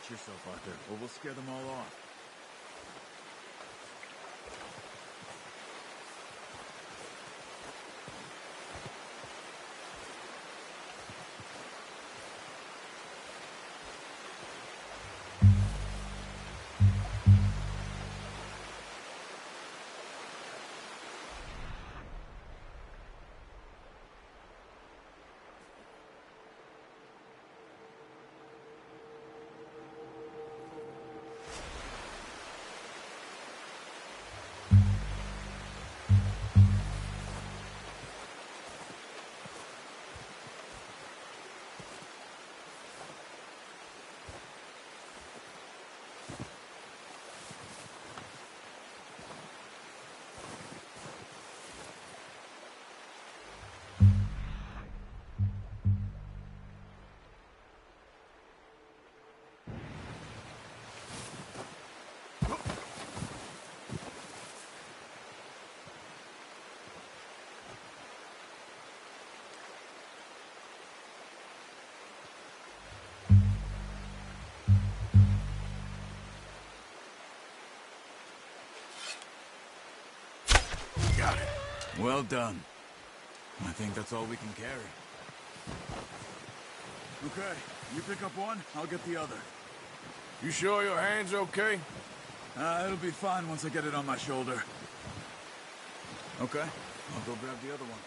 Watch yourself, Arthur, or we'll scare them all off. Got it. Well done. I think that's all we can carry. Okay, you pick up one, I'll get the other. You sure your hand's okay? It'll be fine once I get it on my shoulder. Okay, I'll go grab the other one.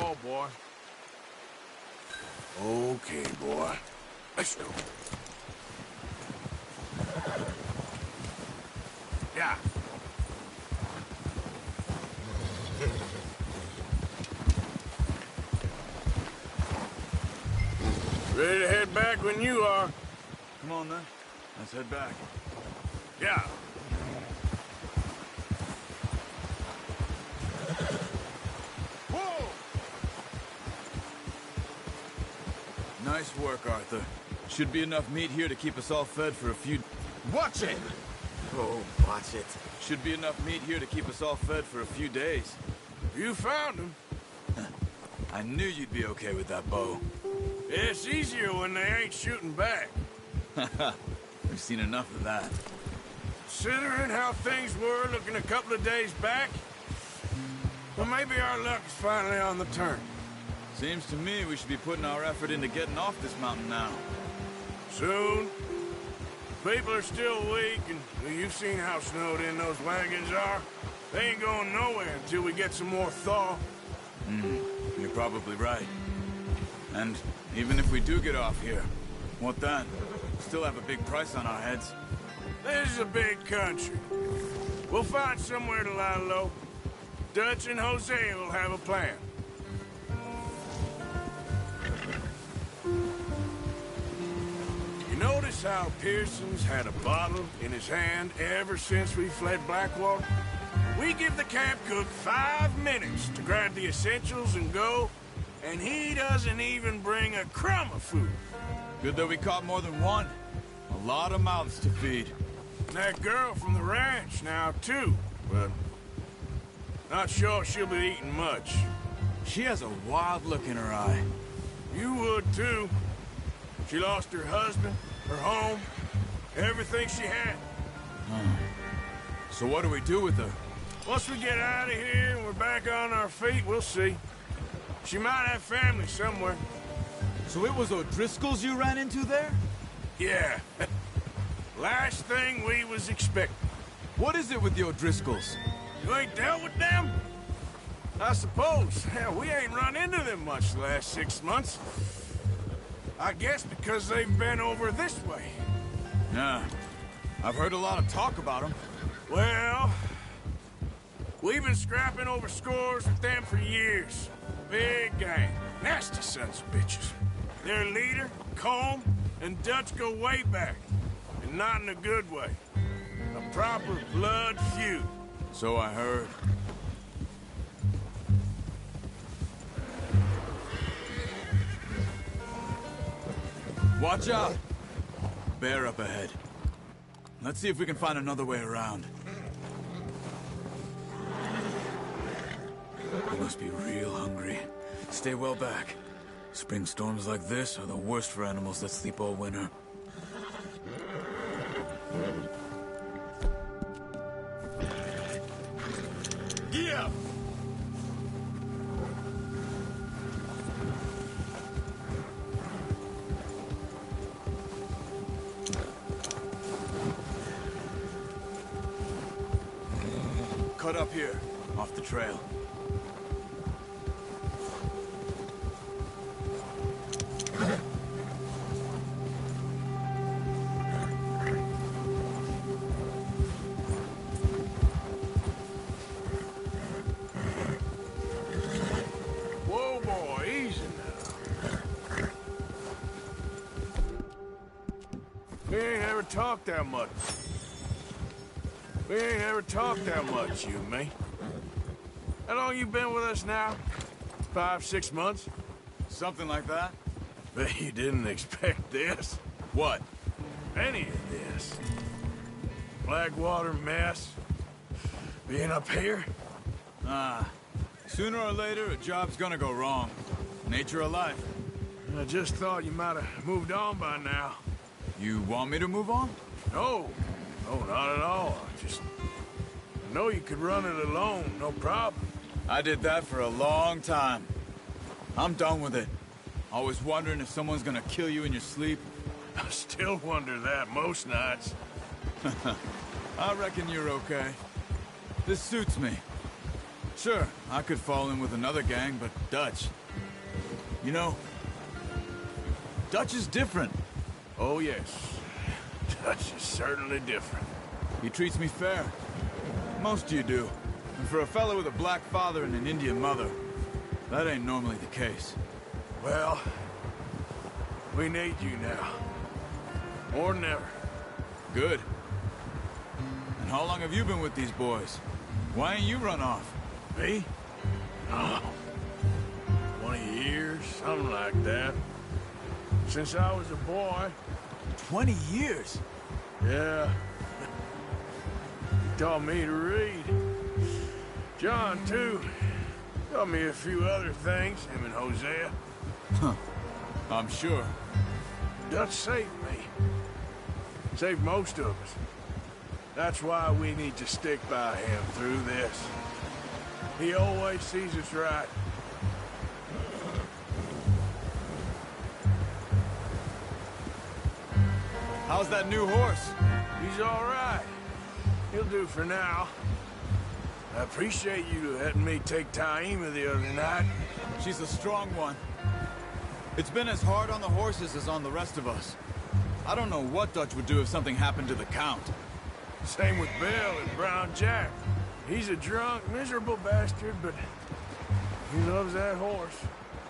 Oh, boy. Okay, boy. Let's go. Yeah. Ready to head back when you are. Come on, then. Let's head back. Yeah. Nice work, Arthur. Should be enough meat here to keep us all fed for a few... Watch it! Oh, watch it. Should be enough meat here to keep us all fed for a few days. You found him. I knew you'd be okay with that bow. It's easier when they ain't shooting back. We've seen enough of that. Considering how things were looking a couple of days back, well, maybe our luck is finally on the turn. Seems to me we should be putting our effort into getting off this mountain now. Soon. People are still weak, and well, you've seen how snowed in those wagons are. They ain't going nowhere until we get some more thaw. You're probably right. And even if we do get off here, what then? Still have a big price on our heads. This is a big country. We'll find somewhere to lie low. Dutch and Hosea will have a plan. You notice how Pearson's had a bottle in his hand ever since we fled Blackwater? We give the camp cook 5 minutes to grab the essentials and go, and he doesn't even bring a crumb of food. Good that we caught more than one. A lot of mouths to feed. That girl from the ranch now, too, but not sure she'll be eating much. She has a wild look in her eye. You would, too. She lost her husband, her home, everything she had. So what do we do with her? Once we get out of here and we're back on our feet, we'll see. She might have family somewhere. So it was O'Driscoll's you ran into there? Yeah. Last thing we was expecting. What is it with the O'Driscolls? You ain't dealt with them? I suppose. Hell, we ain't run into them much the last 6 months. I guess because they've been over this way. Yeah. I've heard a lot of talk about them. Well, we've been scrapping over scores with them for years. Big gang. Nasty sons of bitches. Their leader, Combe, and Dutch go way back. And not in a good way. A proper blood feud. So I heard. Watch out! Bear up ahead. Let's see if we can find another way around. You must be real hungry. Stay well back. Spring storms like this are the worst for animals that sleep all winter. Yeah! Cut up here, off the trail. Whoa, boy, easy now. We ain't ever talked that much. We ain't ever talked that much, you and me. How long you been with us now? 5, 6 months? Something like that? Bet you didn't expect this. What? Any of this. Blackwater mess. Being up here. Sooner or later, a job's gonna go wrong. Nature of life. I just thought you might have moved on by now. You want me to move on? No. No, not at all. I know you could run it alone, no problem. I did that for a long time. I'm done with it. Always wondering if someone's gonna kill you in your sleep. I still wonder that most nights. I reckon you're okay. This suits me. Sure, I could fall in with another gang, but Dutch... You know, Dutch is different. Oh, yes. Dutch is certainly different. He treats me fair. Most of you do. And for a fellow with a black father and an Indian mother, that ain't normally the case. Well, we need you now. More than ever. Good. And how long have you been with these boys? Why ain't you run off? Me? Oh, 20 years, something like that. since I was a boy. 20 years? Yeah. He taught me to read. John, too. Taught me a few other things, him and Hosea. Huh. I'm sure. Dutch saved me. Saved most of us. That's why we need to stick by him through this. He always sees us right. How's that new horse? He's all right. He'll do for now. I appreciate you letting me take Taima the other night. She's a strong one. It's been as hard on the horses as on the rest of us. I don't know what Dutch would do if something happened to the Count. Same with Bill and Brown Jack. He's a drunk, miserable bastard, but he loves that horse.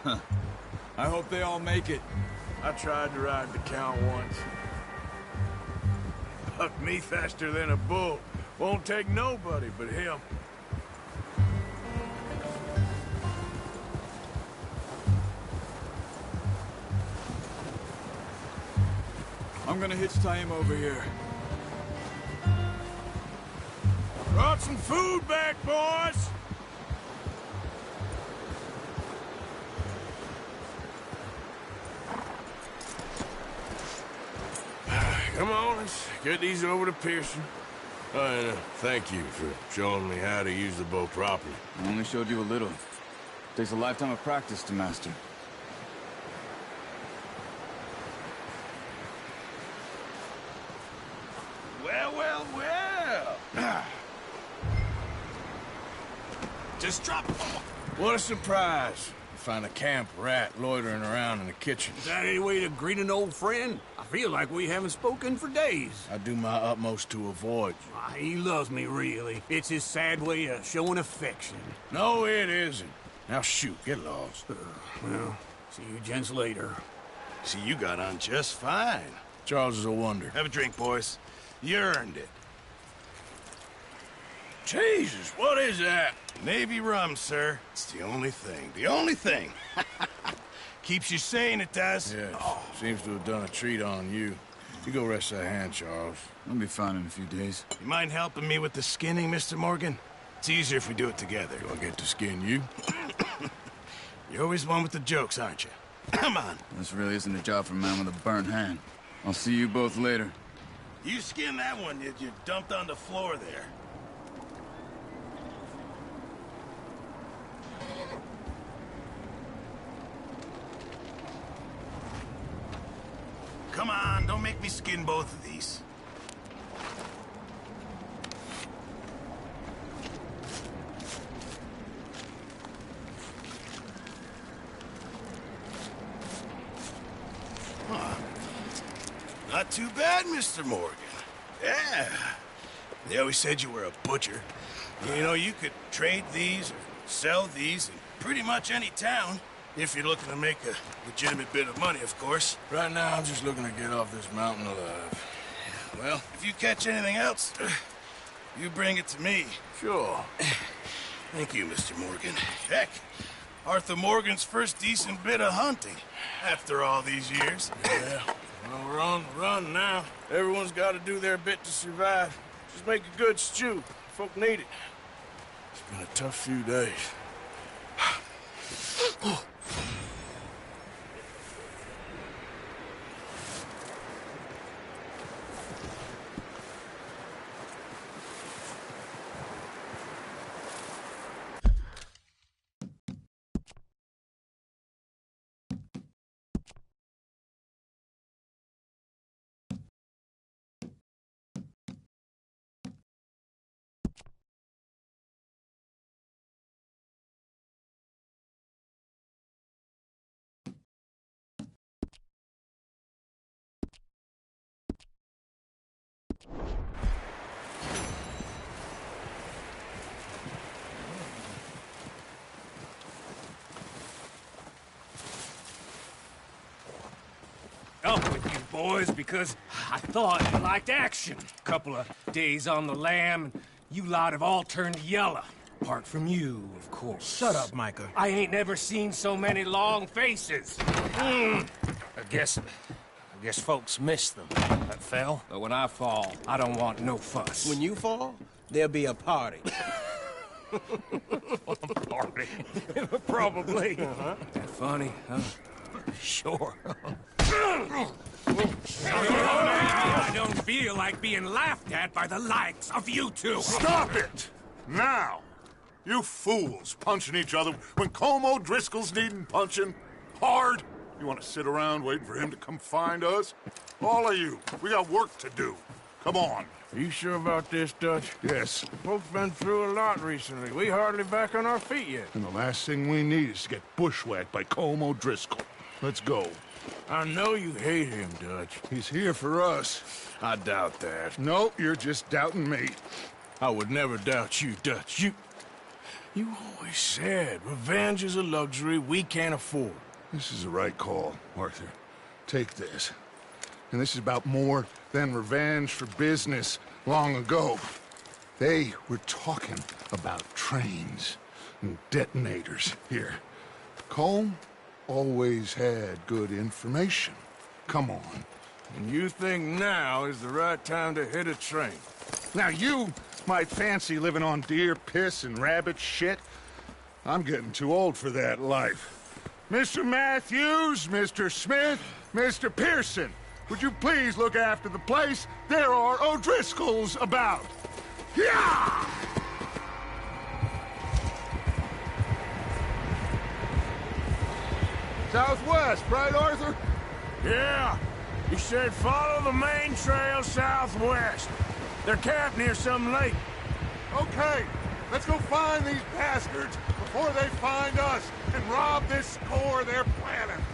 Huh. I hope they all make it. I tried to ride the Count once. Bucked me faster than a bull. Won't take nobody but him. I'm gonna hitch Taima over here. Brought some food back, boys! Come on, let's get these over to Pearson. Oh, and thank you for showing me how to use the bow properly. I only showed you a little. Takes a lifetime of practice to master. Well, well, well! Just drop... What a surprise. Find a camp rat loitering around in the kitchen. Is that any way to greet an old friend? I feel like we haven't spoken for days. I do my utmost to avoid you. He loves me, really. It's his sad way of showing affection. No, it isn't. Now shoot, get lost. Well, see you gents later. See, you got on just fine. Charles is a wonder. Have a drink, boys. You earned it. Jesus, what is that? Navy rum, sir. It's the only thing. The only thing. Keeps you sane, it does. Yes. Seems to have done a treat on you. You go rest that hand, Charles. I'll be fine in a few days. You mind helping me with the skinning, Mr. Morgan? It's easier if we do it together. Do I get to skin you? You're always one with the jokes, aren't you? Come on. This really isn't a job for a man with a burnt hand. I'll see you both later. You skinned that one that you dumped on the floor there. Come on, don't make me skin both of these. Huh. Not too bad, Mr. Morgan. Yeah. They always said you were a butcher. You know, you could trade these or sell these in pretty much any town. If you're looking to make a legitimate bit of money, of course. Right now, I'm just looking to get off this mountain alive. Well, if you catch anything else, you bring it to me. Sure. Thank you, Mr. Morgan. Heck, Arthur Morgan's first decent bit of hunting after all these years. Yeah, well, we're on the run now. Everyone's got to do their bit to survive. Just make a good stew. Folk need it. It's been a tough few days. Up with you boys because I thought you liked action. Couple of days on the lam, and you lot have all turned yellow. Apart from you, of course. Shut up, Micah. I ain't never seen so many long faces. Have guess folks miss them that fell. But when I fall, I don't want no fuss. When you fall, there'll be a party. Party. Probably. That funny, huh? Sure. I don't feel like being laughed at by the likes of you two. Stop it! Now! You fools punching each other when Como Driscoll's needing punching hard. You want to sit around waiting for him to come find us? All of you, we got work to do. Come on. Are you sure about this, Dutch? Yes. Folks been through a lot recently. We hardly back on our feet yet. And the last thing we need is to get bushwhacked by Como Driscoll. Let's go. I know you hate him, Dutch. He's here for us. I doubt that. No, you're just doubting me. I would never doubt you, Dutch. You always said revenge is a luxury we can't afford. This is the right call, Arthur. Take this. And this is about more than revenge for business long ago. They were talking about trains and detonators here. Colm always had good information. Come on. And you think now is the right time to hit a train? Now you might fancy living on deer piss and rabbit shit. I'm getting too old for that life. Mr. Matthews, Mr. Smith, Mr. Pearson, would you please look after the place? There are O'Driscolls about. Yeah! Southwest, right, Arthur? Yeah. He said follow the main trail southwest. They're camped near some lake. Okay, let's go find these bastards before they find us and rob this score they're planning.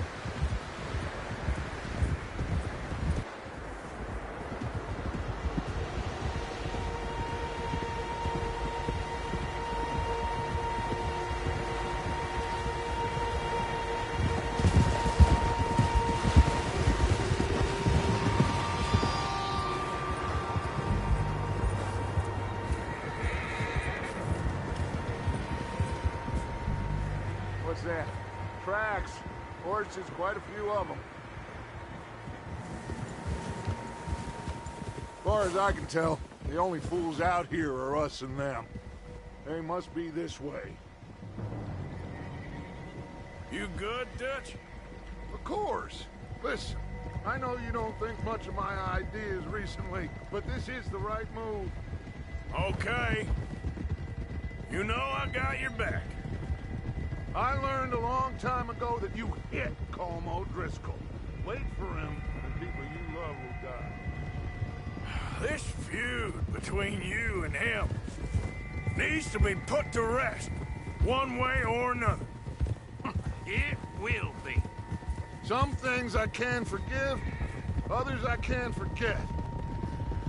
What's that? Tracks. Horses, quite a few of them. As far as I can tell, the only fools out here are us and them. They must be this way. You good, Dutch? Of course. Listen, I know you don't think much of my ideas recently, but this is the right move. Okay. You know I got your back. I learned a long time ago that you hit Como Driscoll. Wait for him, and people you love will die. This feud between you and him needs to be put to rest, one way or another. It will be. Some things I can forgive, others I can't forget.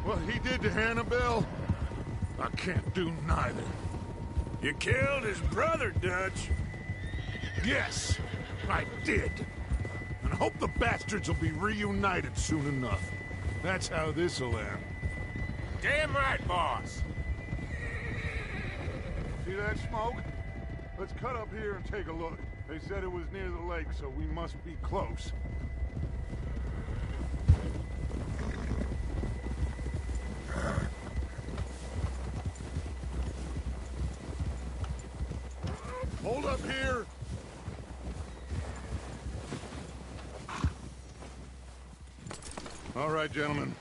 What he did to Hannibal, I can't do neither. You killed his brother, Dutch. Yes, I did. And I hope the bastards will be reunited soon enough. That's how this'll end. Damn right, boss. See that smoke? Let's cut up here and take a look. They said it was near the lake, so we must be close. Hold up here! All right, gentlemen.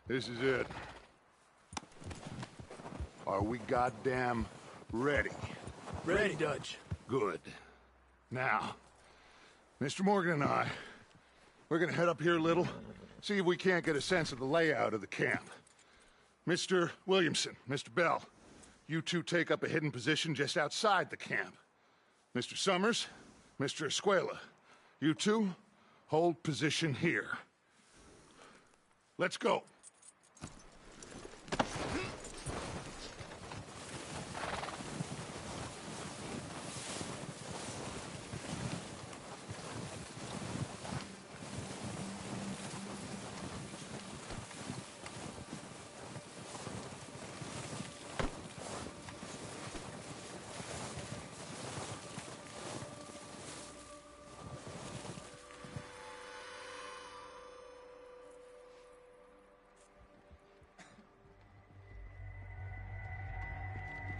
This is it. Are we goddamn ready? Ready, Dutch. Good. Now, Mr. Morgan and I, we're gonna head up here a little, see if we can't get a sense of the layout of the camp. Mr. Williamson, Mr. Bell, you two take up a hidden position just outside the camp. Mr. Summers, Mr. Escuela, you two hold position here. Let's go.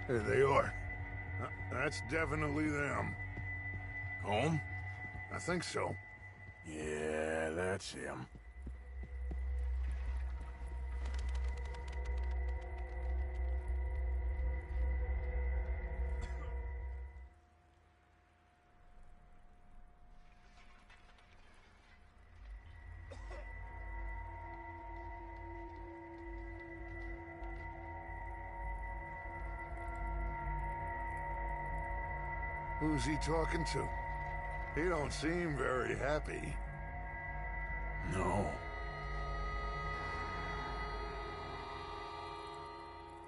There they are. That's definitely them. Home? I think so. Yeah, that's him. Who's he talking to? He don't seem very happy. No.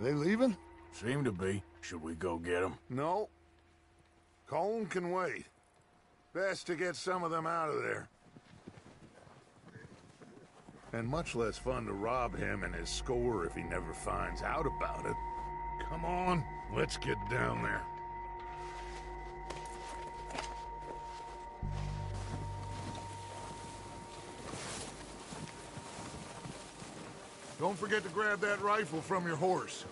They leaving? Seem to be. Should we go get them? No. Colm can wait. Best to get some of them out of there. And much less fun to rob him and his score if he never finds out about it. Come on, let's get down there. Don't forget to grab that rifle from your horse.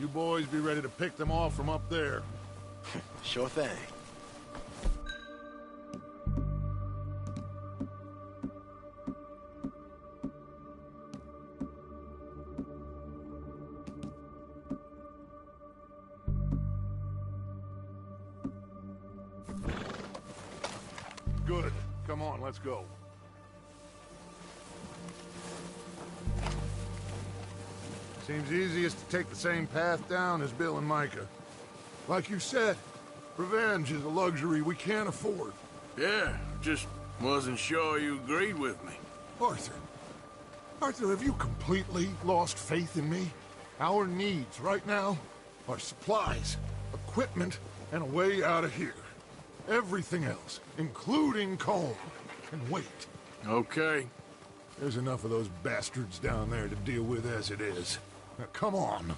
You boys be ready to pick them off from up there. Sure thing. Good. Come on, let's go. Seems easiest to take the same path down as Bill and Micah. Like you said, revenge is a luxury we can't afford. Yeah, just wasn't sure you agreed with me. Arthur, have you completely lost faith in me? Our needs right now are supplies, equipment, and a way out of here. Everything else, including Colm, can wait. Okay. There's enough of those bastards down there to deal with as it is. Now, come on.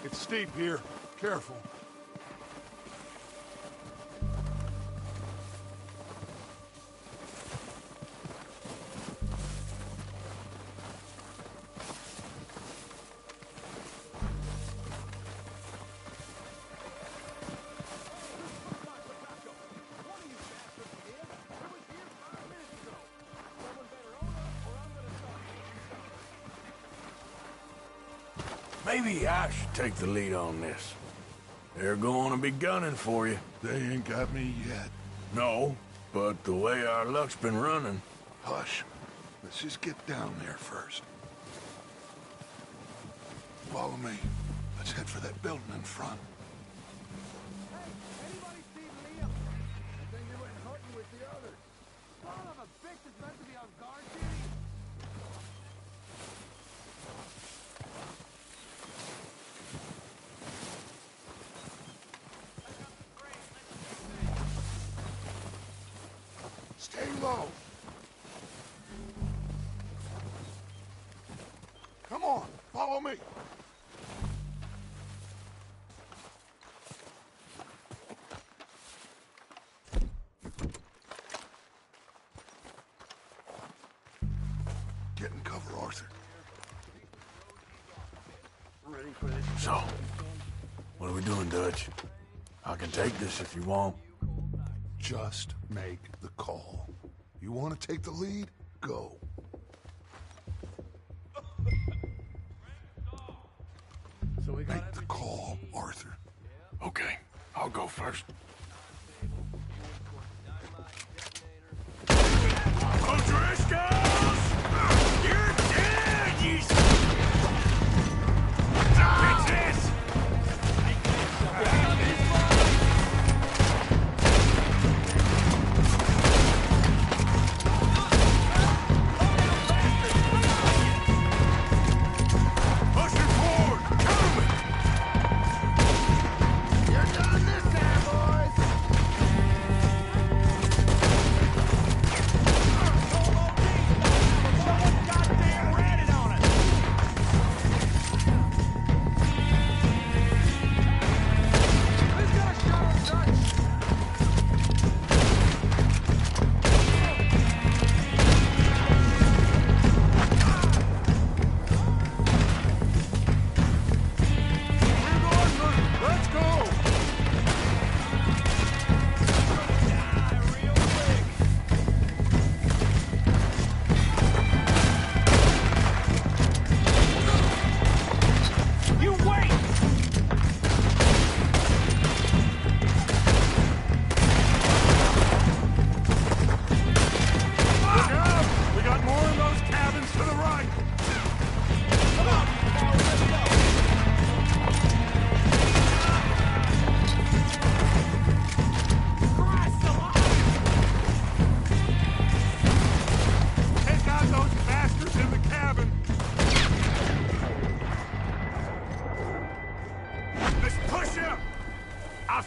It's steep here. Careful. Maybe I should take the lead on this. They're going to be gunning for you. They ain't got me yet. No, but the way our luck's been running... Hush. Let's just get down there first. Follow me. Let's head for that building in front. Anybody see Liam? I think they went hunting with the others. Son of a bitch is meant to be on guard duty. Stay low. Come on, follow me. Get in cover, Arthur. So, what are we doing, Dutch? I can take this if you want. Just make the call. You want to take the lead? Go. Make the call, Arthur. Okay, I'll go first. O'Driscolls! You're dead, you... Bitches!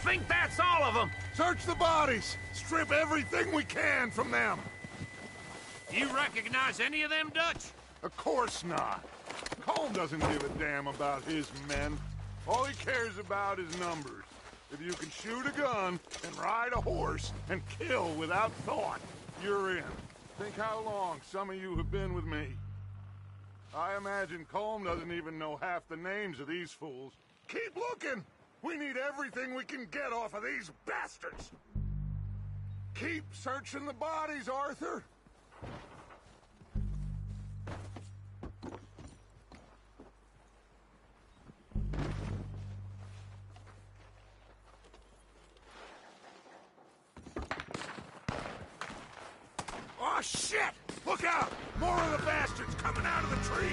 think that's all of them? Search the bodies! Strip everything we can from them! You recognize any of them, Dutch? Of course not. Colm doesn't give a damn about his men. All he cares about is numbers. If you can shoot a gun and ride a horse and kill without thought, you're in. Think how long some of you have been with me. I imagine Colm doesn't even know half the names of these fools. Keep looking! We need everything we can get off of these bastards! Keep searching the bodies, Arthur! Oh, shit! Look out! More of the bastards coming out of the trees!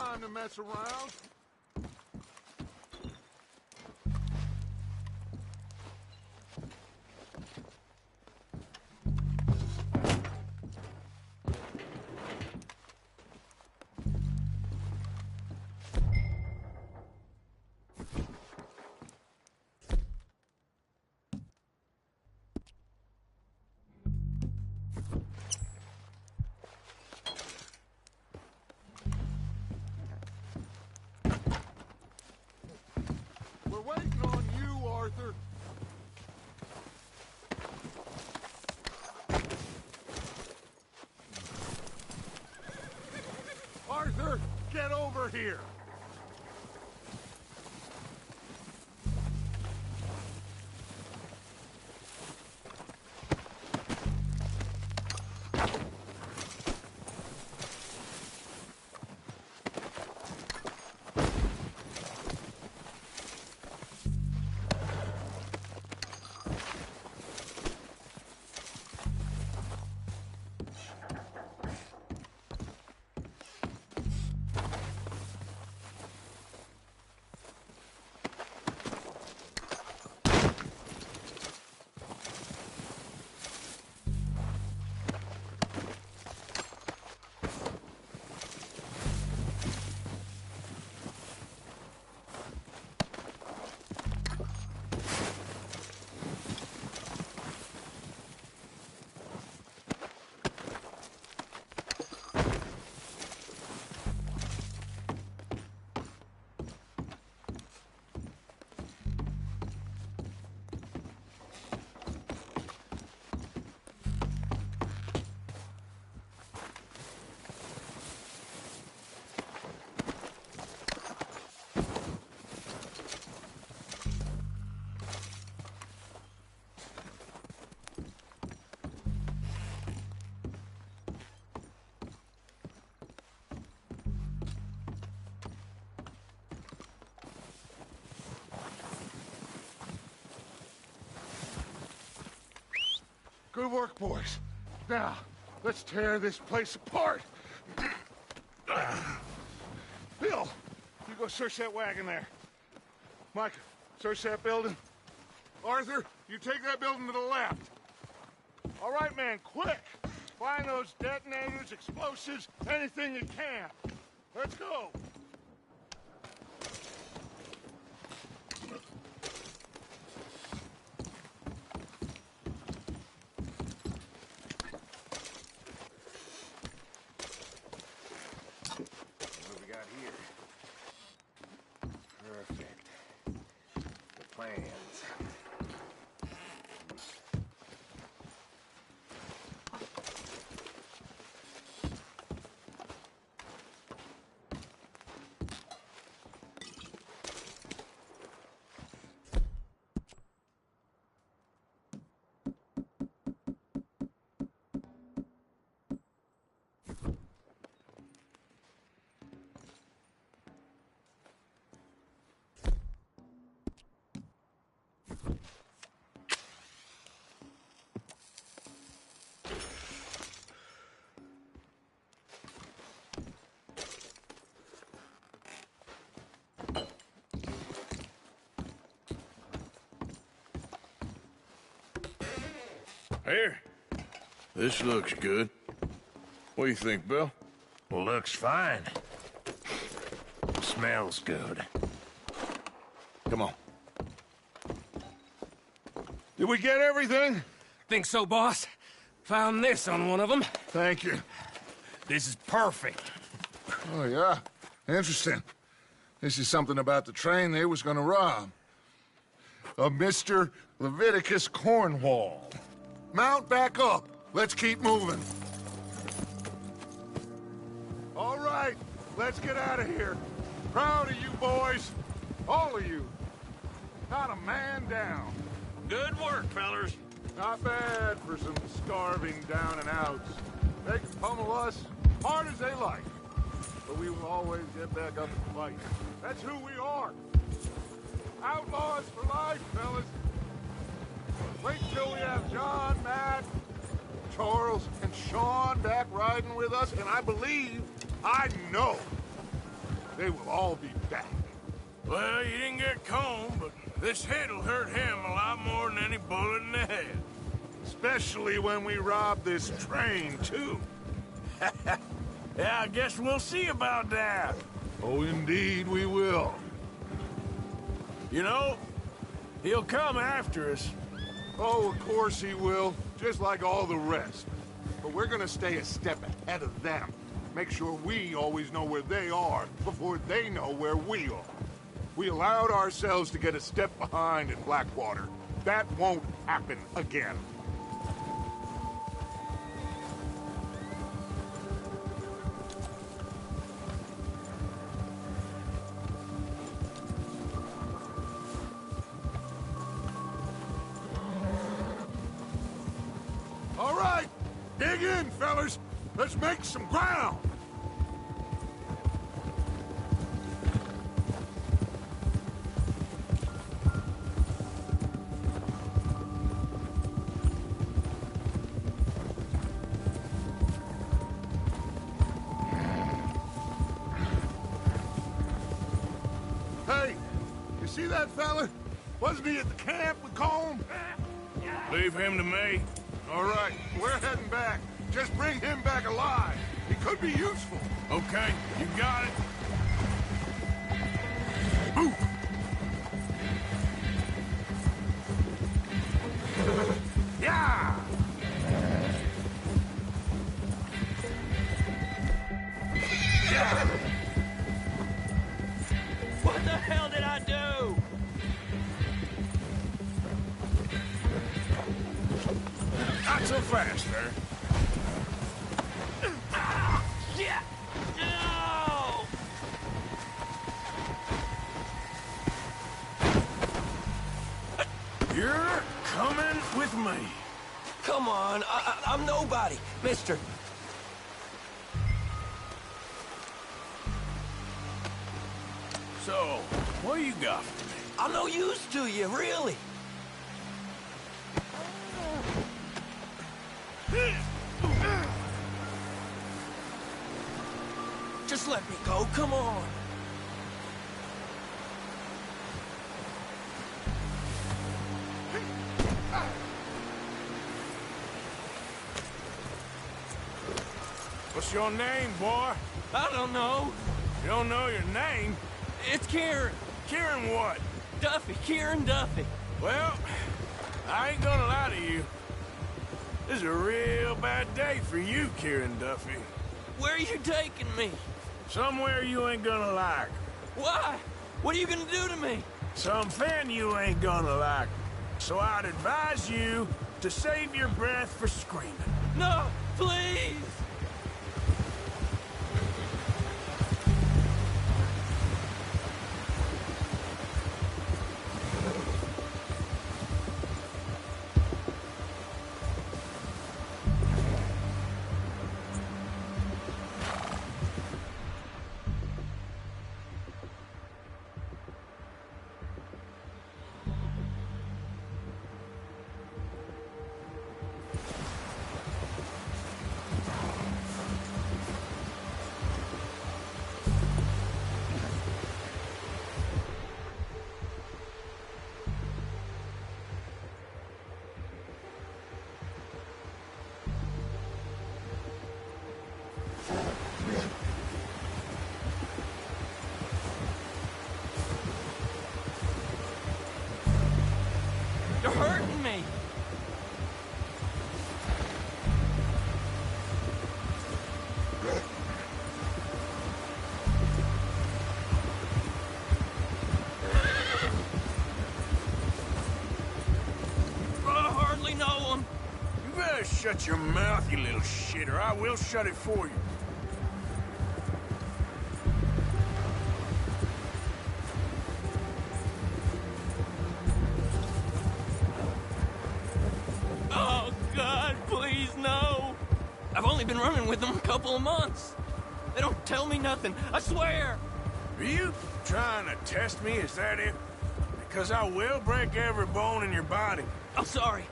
time to mess around. We're waiting on you, Arthur. Arthur, get over here. Good work, boys. Now, let's tear this place apart. Bill, you go search that wagon there. Micah, search that building. Arthur, you take that building to the left. All right, man, quick. Find those detonators, explosives, anything you can. Let's go. What we got here? Perfect. The plans. Here. This looks good. What do you think, Bill? Looks fine. Smells good. Come on. Did we get everything? Think so, boss. Found this on one of them. Thank you. This is perfect. Oh, yeah? Interesting. This is something about the train they was gonna rob. A Mr. Leviticus Cornwall. Mount back up. Let's keep moving. All right, let's get out of here. Proud of you boys. All of you. Not a man down. Good work, fellers. Not bad for some starving down and outs. They can pummel us hard as they like. But we will always get back up and fight. That's who we are. Outlaws for life, fellas. Wait till we have John, Matt, Charles, and Sean back riding with us, and I believe, I know, They will all be back. Well, you didn't get Combe, but this hit'll hurt him a lot more than any bullet in the head. Especially when we rob this train, too. Yeah, I guess we'll see about that. Oh, indeed we will. You know, he'll come after us. Oh, of course he will, just like all the rest. But we're gonna stay a step ahead of them. Make sure we always know where they are before they know where we are. We allowed ourselves to get a step behind in Blackwater. That won't happen again. All right, dig in, fellas. Let's make some ground. Hey, you see that fella? Wasn't he at the camp with Combe? Leave him to me. All right, we're heading back. Just bring him back alive. He could be useful. Okay, you got it. Move! Yeah! Yeah! What the hell did I do? Not so fast, sir. Yeah! No! You're coming with me. Come on, I'm nobody, mister. So, what do you got for me? I'm no use to you, really. Just let me go, come on. What's your name, boy? I don't know. You don't know your name? It's Kieran. Kieran what? Duffy, Kieran Duffy. Well, I ain't gonna lie to you. This is a real bad day for you, Kieran Duffy. Where are you taking me? Somewhere you ain't gonna like. Why? What are you gonna do to me? Something you ain't gonna like. So I'd advise you to save your breath for screaming. No, please! You're hurting me. I hardly know him. You better shut your mouth, you little shit, or I will shut it for you. Oh, God, please, no. I've only been running with them a couple of months. They don't tell me nothing, I swear. Are you trying to test me? Is that it? Because I will break every bone in your body. I'm sorry,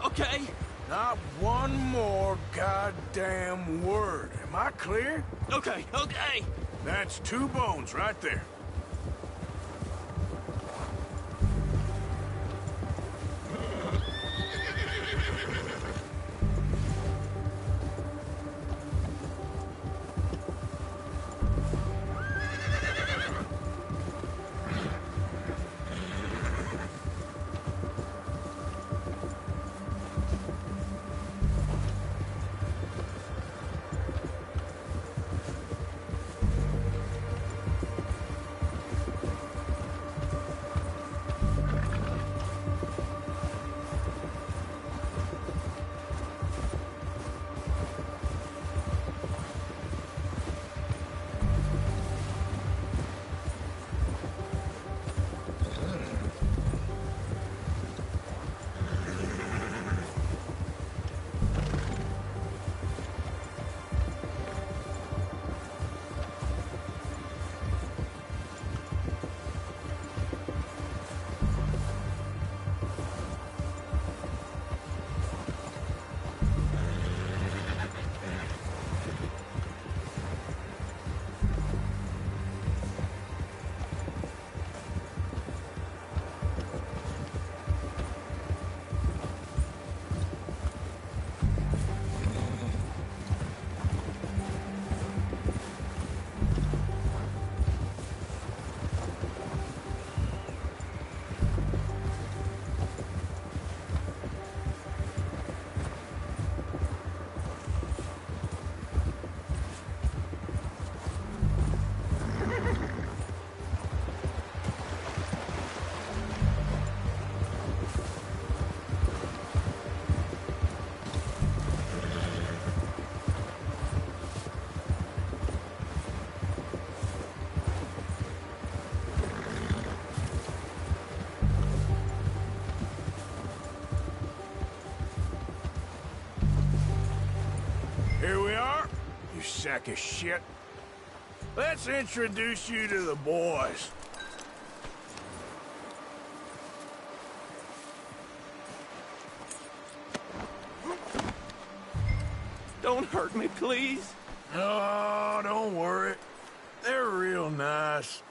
okay? Not one more goddamn word. Am I clear? Okay. That's 2 bones right there. Here we are, you sack of shit. Let's introduce you to the boys. Don't hurt me, please. Oh, don't worry. They're real nice.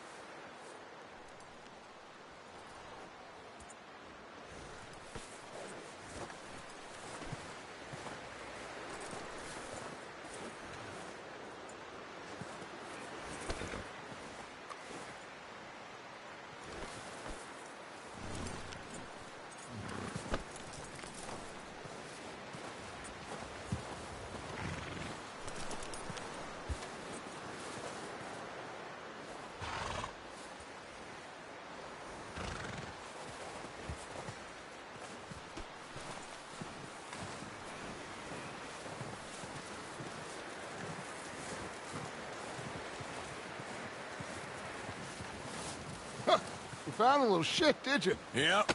You found a little shit, did you? Yep.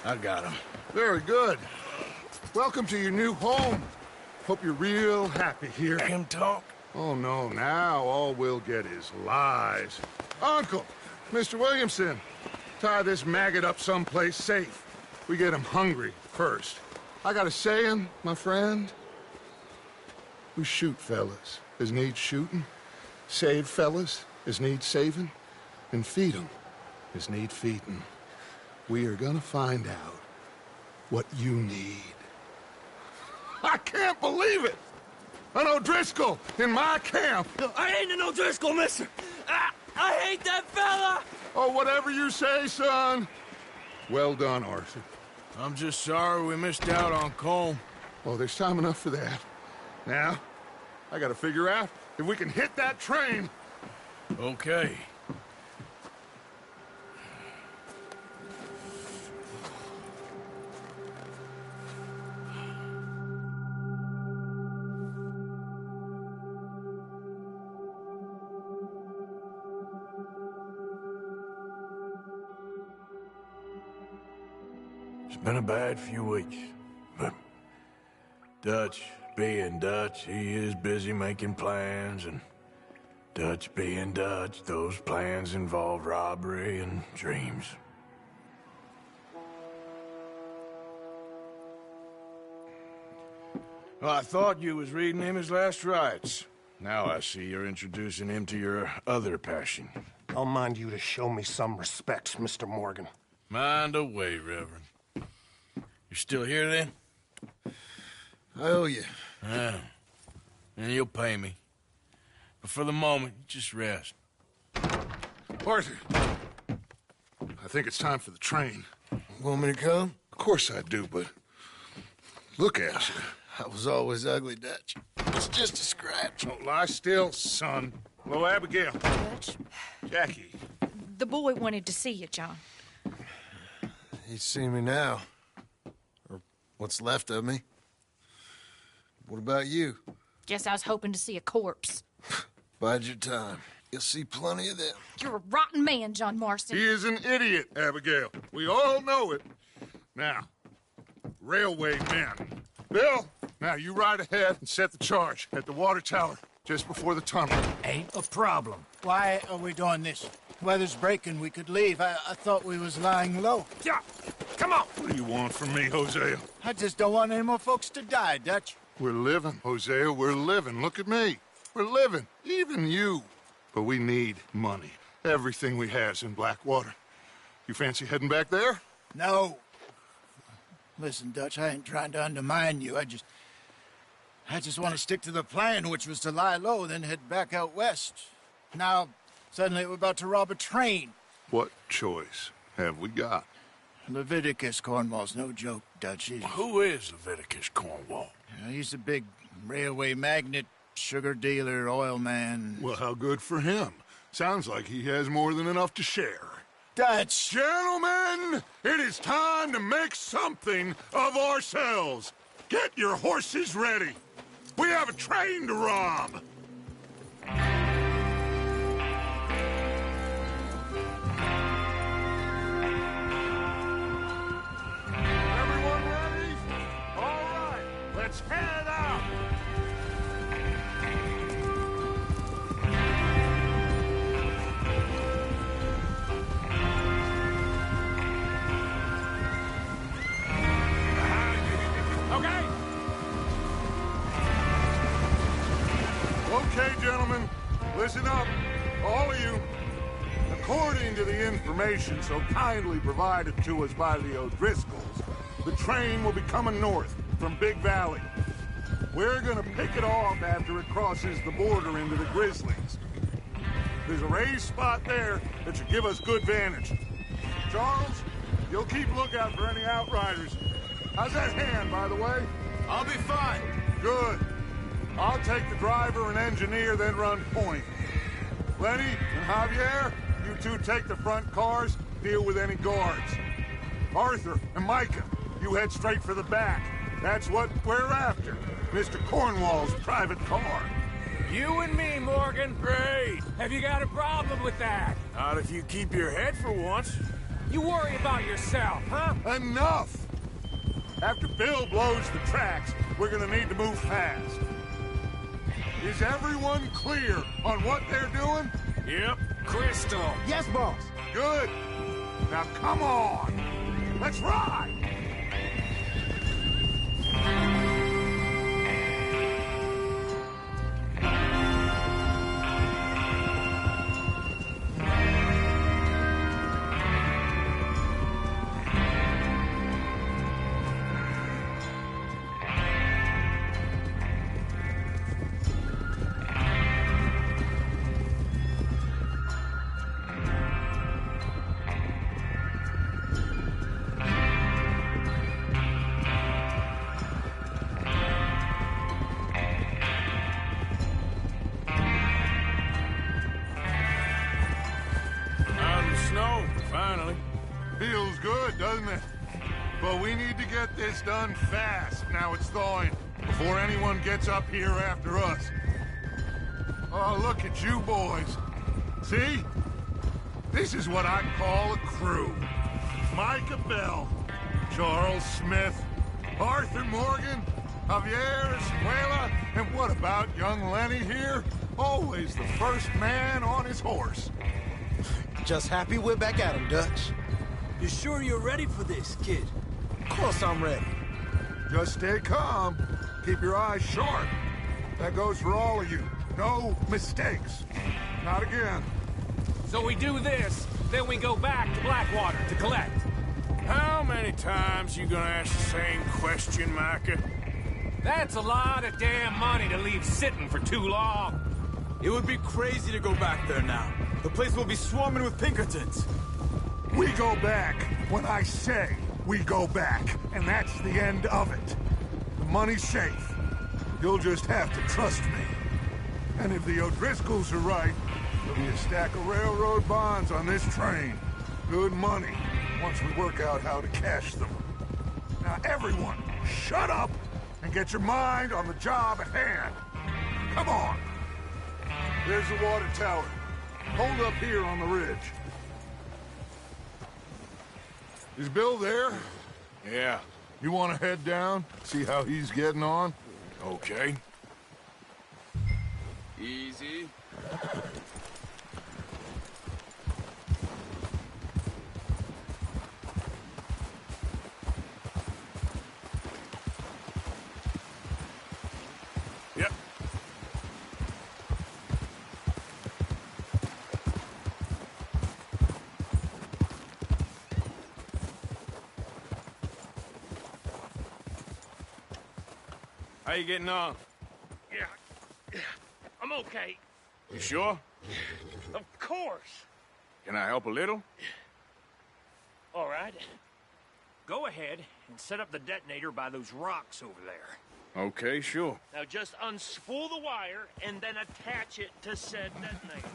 I got him. Very good. Welcome to your new home. Hope you're real happy here. Him talk? Oh, no, now all we'll get is lies. Uncle, Mr. Williamson, tie this maggot up someplace safe. We get him hungry first. I got a saying, my friend. We shoot fellas as need shooting, save fellas as need saving, and feed 'em as need feeding. We are gonna find out what you need. I can't believe it! An O'Driscoll in my camp! I ain't an O'Driscoll, mister! I hate that fella! Oh, whatever you say, son. Well done, Arthur. I'm just sorry we missed out on Colm. Oh, there's time enough for that. Now, I gotta figure out if we can hit that train. Okay. It's been a bad few weeks, but Dutch being Dutch, he is busy making plans, and Dutch being Dutch, those plans involve robbery and dreams. Well, I thought you was reading him his last rites. Now I see you're introducing him to your other passion. I'll mind you to show me some respect, Mr. Morgan. Mind away, Reverend. You still here, then? I owe you. Ah, and you'll pay me. But for the moment, just rest. Arthur, I think it's time for the train. Want me to come? Of course I do, but look at you. I was always ugly, Dutch. It's just a scratch. Don't lie still, son. Hello, Abigail. Dutch, Jackie. the boy wanted to see you, John. He's seen me now. Or what's left of me. What about you? Guess I was hoping to see a corpse. Bide your time. You'll see plenty of them. You're a rotten man, John Marston. He is an idiot, Abigail. We all know it. Now, railway men. Bill, now you ride ahead and set the charge at the water tower just before the tunnel. Ain't a problem. Why are we doing this? Weather's breaking. We could leave. I thought we was lying low. Yeah, come on. What do you want from me, Hosea? I just don't want any more folks to die, Dutch. We're living, Hosea. We're living. Look at me. We're living. Even you. But we need money. Everything we has in Blackwater. You fancy heading back there? No. Listen, Dutch, I ain't trying to undermine you. I just want to stick to the plan, which was to lie low, then head back out west. Now, suddenly we're about to rob a train. What choice have we got? Leviticus Cornwall's no joke, Dutch. Who is Leviticus Cornwall? He's a big railway magnate, sugar dealer, oil man. Well, how good for him. Sounds like he has more than enough to share. Dutch! Gentlemen, it is time to make something of ourselves. Get your horses ready. We have a train to rob. Everyone ready? All right, let's head out. Okay, gentlemen, listen up, all of you. According to the information so kindly provided to us by the O'Driscolls, the train will be coming north from Big Valley. We're gonna pick it off after it crosses the border into the Grizzlies. There's a raised spot there that should give us good vantage. Charles, you'll keep lookout for any outriders. How's that hand, by the way? I'll be fine. Good. I'll take the driver and engineer, then run point. Lenny and Javier, you two take the front cars, deal with any guards. Arthur and Micah, you head straight for the back. That's what we're after. Mr. Cornwall's private car. You and me, Morgan. Great. Have you got a problem with that? Not if you keep your head for once. You worry about yourself, huh? Enough! After Bill blows the tracks, we're gonna need to move fast. Is everyone clear on what they're doing? Yep, crystal. Yes, boss. Good. Now come on. Let's ride. Feels good, doesn't it? But we need to get this done fast. Now it's thawing, before anyone gets up here after us. Oh, look at you boys. See? This is what I call a crew. Micah Bell, Charles Smith, Arthur Morgan, Javier Escuela, and what about young Lenny here? Always the first man on his horse. Just happy we're back at him, Dutch. You sure you're ready for this, kid? Of course I'm ready. Just stay calm. Keep your eyes sharp. That goes for all of you. No mistakes. Not again. So we do this, then we go back to Blackwater to collect. How many times you gonna ask the same question, Micah? That's a lot of damn money to leave sitting for too long. It would be crazy to go back there now. The place will be swarming with Pinkertons. We go back when I say we go back, and that's the end of it. The money's safe. You'll just have to trust me. And if the O'Driscolls are right, there'll be a stack of railroad bonds on this train. Good money, once we work out how to cash them. Now everyone, shut up and get your mind on the job at hand. Come on. There's the water tower. Hold up here on the ridge. Is Bill there? Yeah. You want to head down, see how he's getting on? Okay. Easy. Yep. How you getting on? Yeah, I'm okay. You sure? Of course. Can I help a little? All right. Go ahead and set up the detonator by those rocks over there. Okay, sure. Now just unspool the wire and then attach it to said detonator.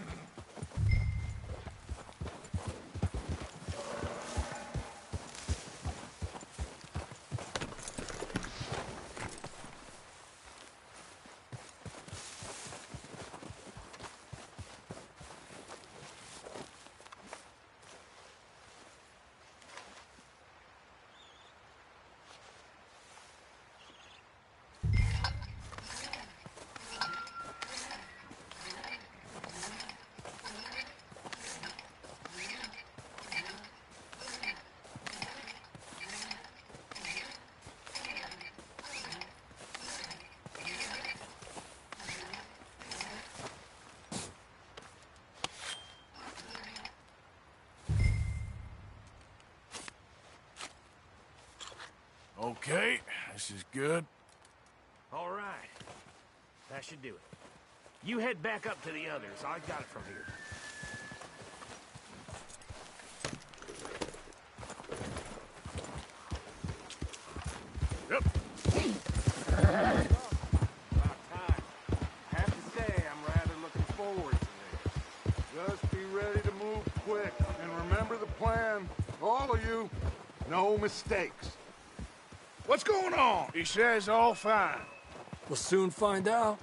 Okay, this is good. All right. That should do it. You head back up to the others. I got it from here. Yep. About time. I have to say, I'm rather looking forward to this. Just be ready to move quick, and remember the plan. All of you, no mistakes. What's going on? He says all fine. We'll soon find out.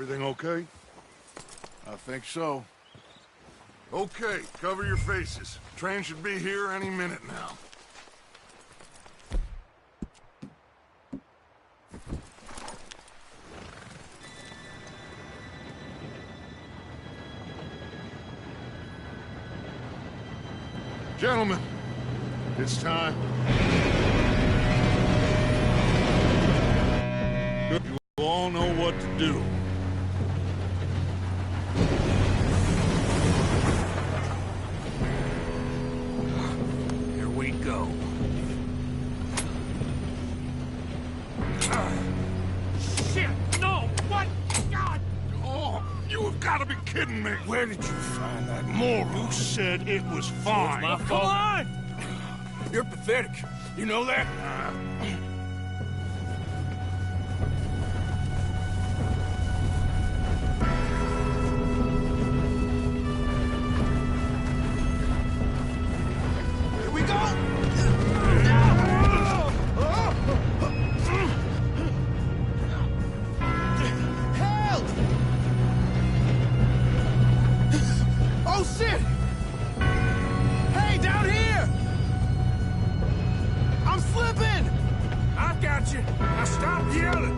Everything okay? I think so. Okay, cover your faces. Train should be here any minute now. Gentlemen, it's time. Good, you all know what to do. Here we go. Shit! No! What? God! Oh, you have got to be kidding me! Where did you find that moron? You said it was fine. My fault. Come on! You're pathetic. You know that? Here we go! Help! Oh, shit! Hey, down here! I'm slipping! I got you. Now stop yelling.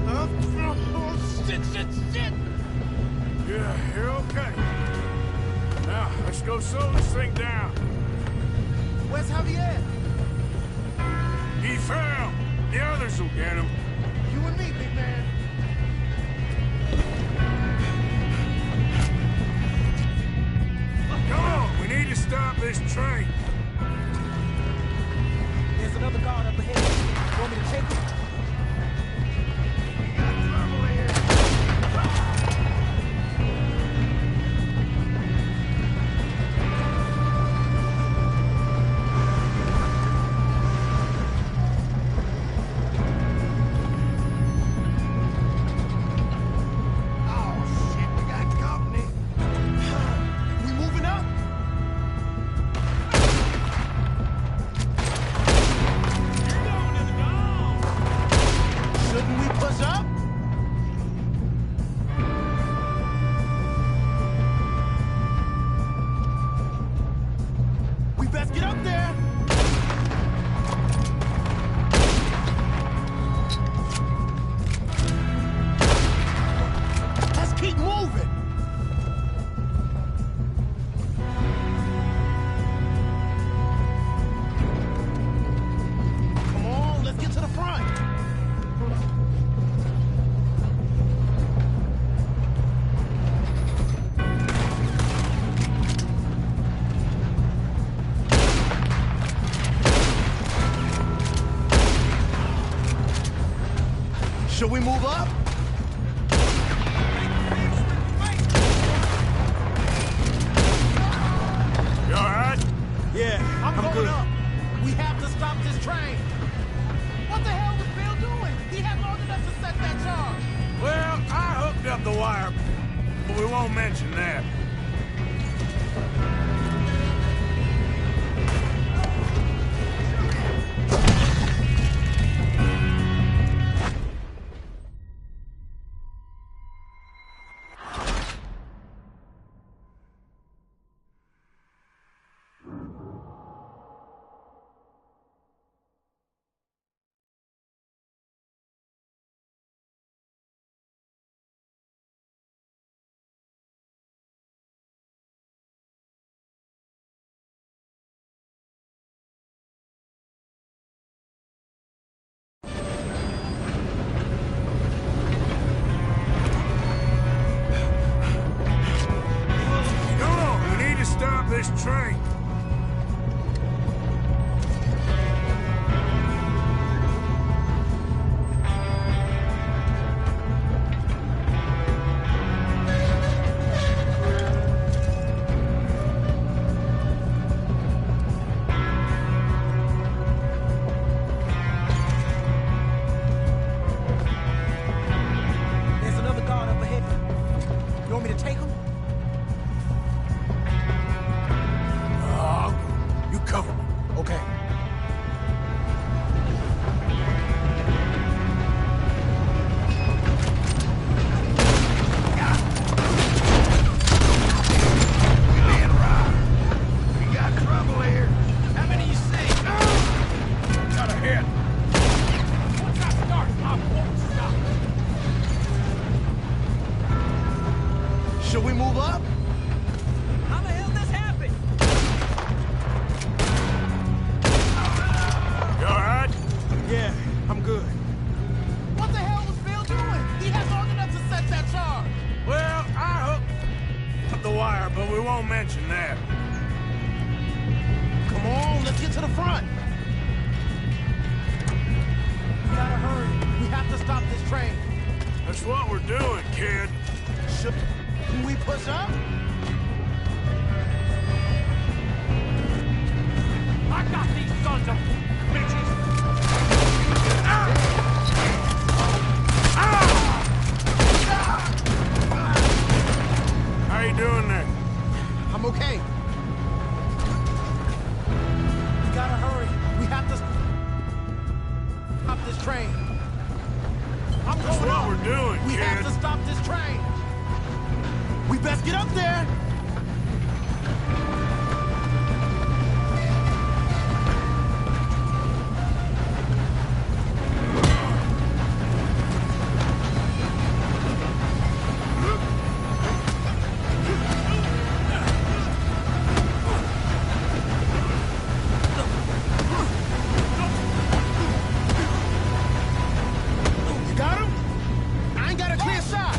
Oh, shit, shit, shit! Yeah, you're okay. Now, let's go slow this thing down. Where's Javier? He fell. The others will get him. You and me, big man. Come on, we need to stop this train. There's another guard up ahead. Want me to take it? Should we move up? You all right? Yeah, I'm going good. up. We have to stop this train. What the hell was Bill doing? He had long enough to set that charge. Well, I hooked up the wire, but we won't mention that. That's what we're doing, kid. Should we push up? I got these sons of bitches! How you doing there? I'm okay. We gotta hurry. We have to stop this train. I'm That's going what up. we're doing, We kid. have to stop this train. We best get up there. You got him? I ain't got a clear shot.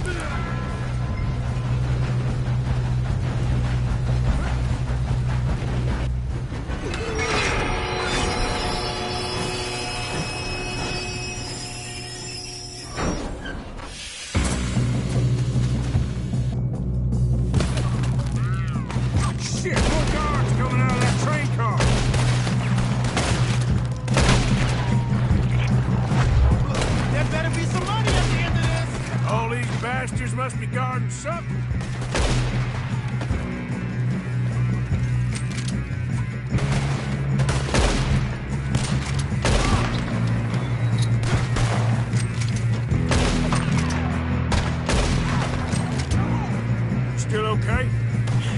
Shit, more guards coming out of that train car. There better be some money at the end of this. All these bastards must be guarding something. Still okay?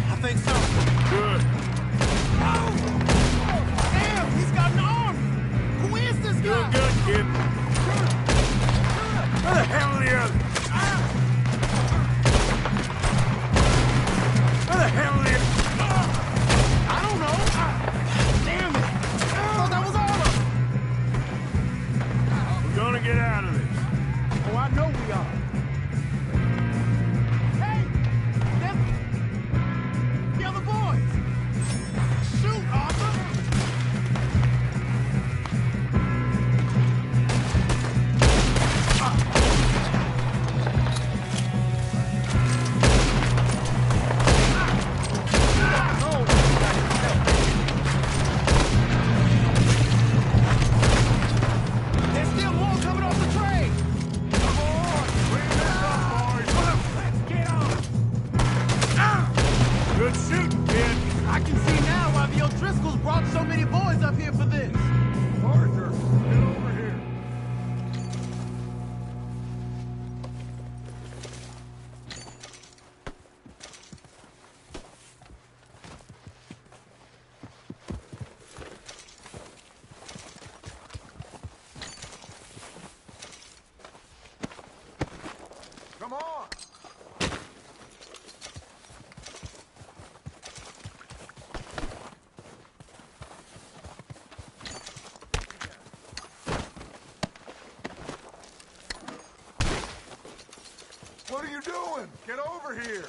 I think so. Good. Damn, he's got an army. Who is this guy? Doing good, kid. Where the hell are the others? Where the hell are the others? I don't know. Damn it. I thought that was all of them. We're gonna get out of this. Oh, I know we are. Hey! There's the other boys! Shoot, Arthur! There's still more coming off the train! Come on! Clean this up, boys! Let's get on! Good shooting, kid. I can see now why the O'Driscolls brought so many boys up here for this. Arthur, get over here. Come on! What are you doing? Get over here!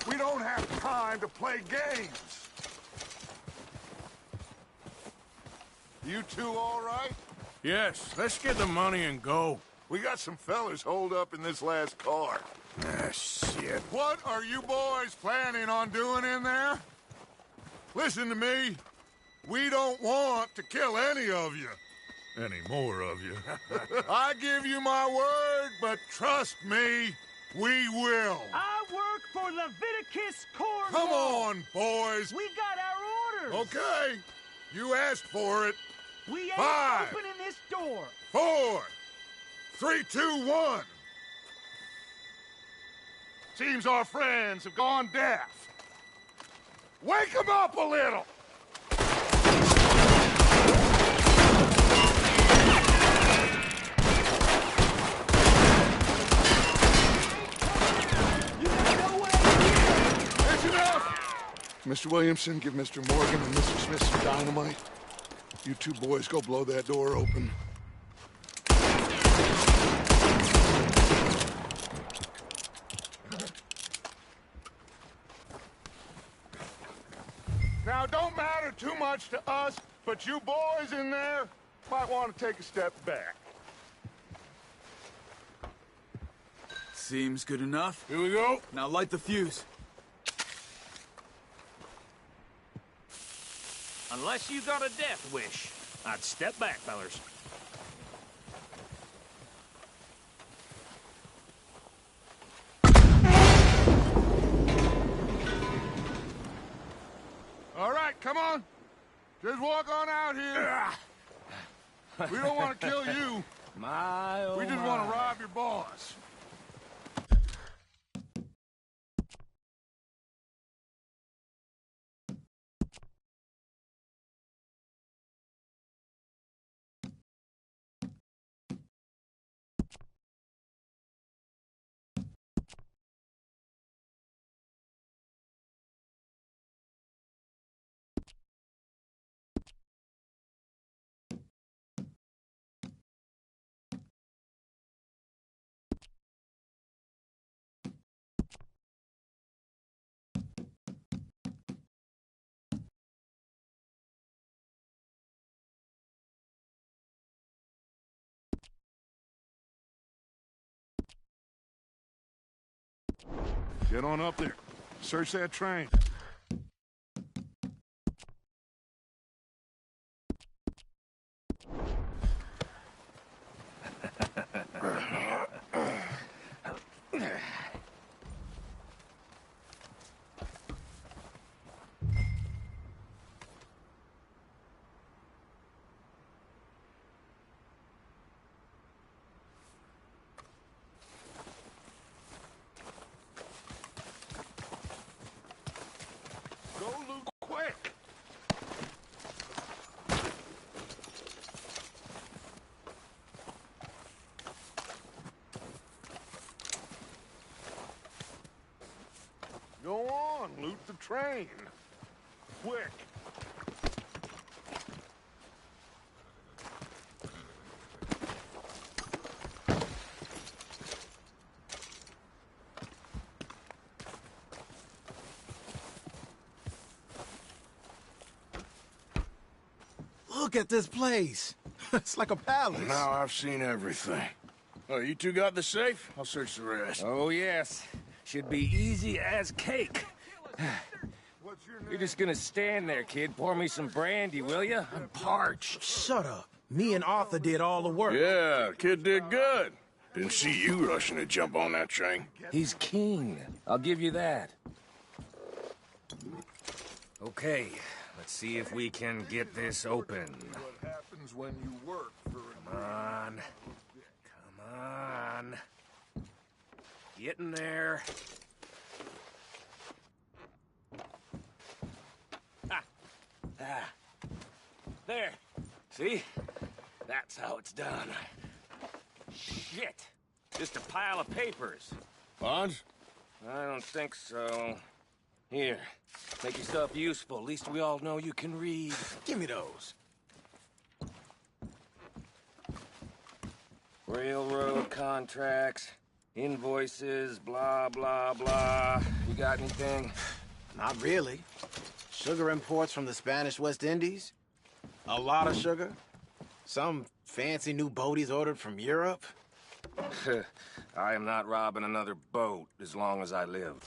We don't have time to play games. You two all right? Yes, let's get the money and go. We got some fellas holed up in this last car. Ah, shit. What are you boys planning on doing in there? Listen to me. We don't want to kill any of you. Any more of you. I give you my word, but trust me, we will. I work for Leviticus Cornwall. Come on, boys. We got our orders. Okay. You asked for it. We ain't 5, opening this door. 4, 3, 2, 1. Seems our friends have gone deaf. Wake them up a little. That's enough. Mr. Williamson, give Mr. Morgan and Mr. Smith some dynamite. You two boys go blow that door open. too much to us, but you boys in there might want to take a step back. Seems good enough. Here we go. Now light the fuse. Unless you got a death wish, I'd step back, fellers. All right, come on. Just walk on out here. We don't want to kill you. We just want to rob your boss. Get on up there. Search that train. Go, Luke, quick! Go on, loot the train. Quick! Look at this place. It's like a palace. Now I've seen everything. Oh, you two got the safe? I'll search the rest. Oh, yes. Should be easy as cake. You're just gonna stand there, kid. Pour me some brandy, will you? I'm parched. Shut up. Me and Arthur did all the work. Yeah, kid did good. Didn't see you rushing to jump on that train. He's keen. I'll give you that. Okay, let's see if we can get this open. What happens when you work for a... Come on. Come on. Get in there. Ah. There. See? That's how it's done. Shit. Just a pile of papers. Bonds? I don't think so. Here. Make yourself useful. At least we all know you can read. Give me those. Railroad contracts, invoices, blah, blah, blah. You got anything? Not really. Sugar imports from the Spanish West Indies. A lot of sugar. Some fancy new boat he's ordered from Europe. I am not robbing another boat as long as I live.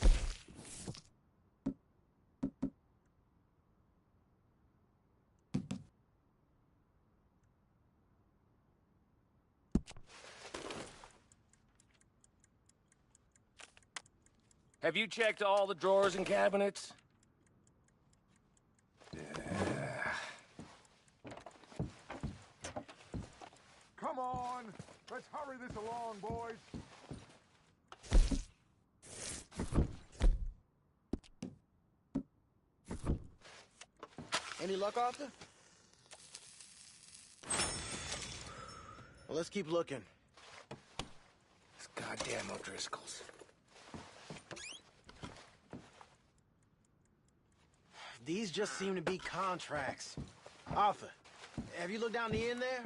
Have you checked all the drawers and cabinets? Come on! Let's hurry this along, boys. Any luck, Arthur? Well, let's keep looking. It's goddamn O'Driscoll's. These just seem to be contracts. Arthur, have you looked down the end there?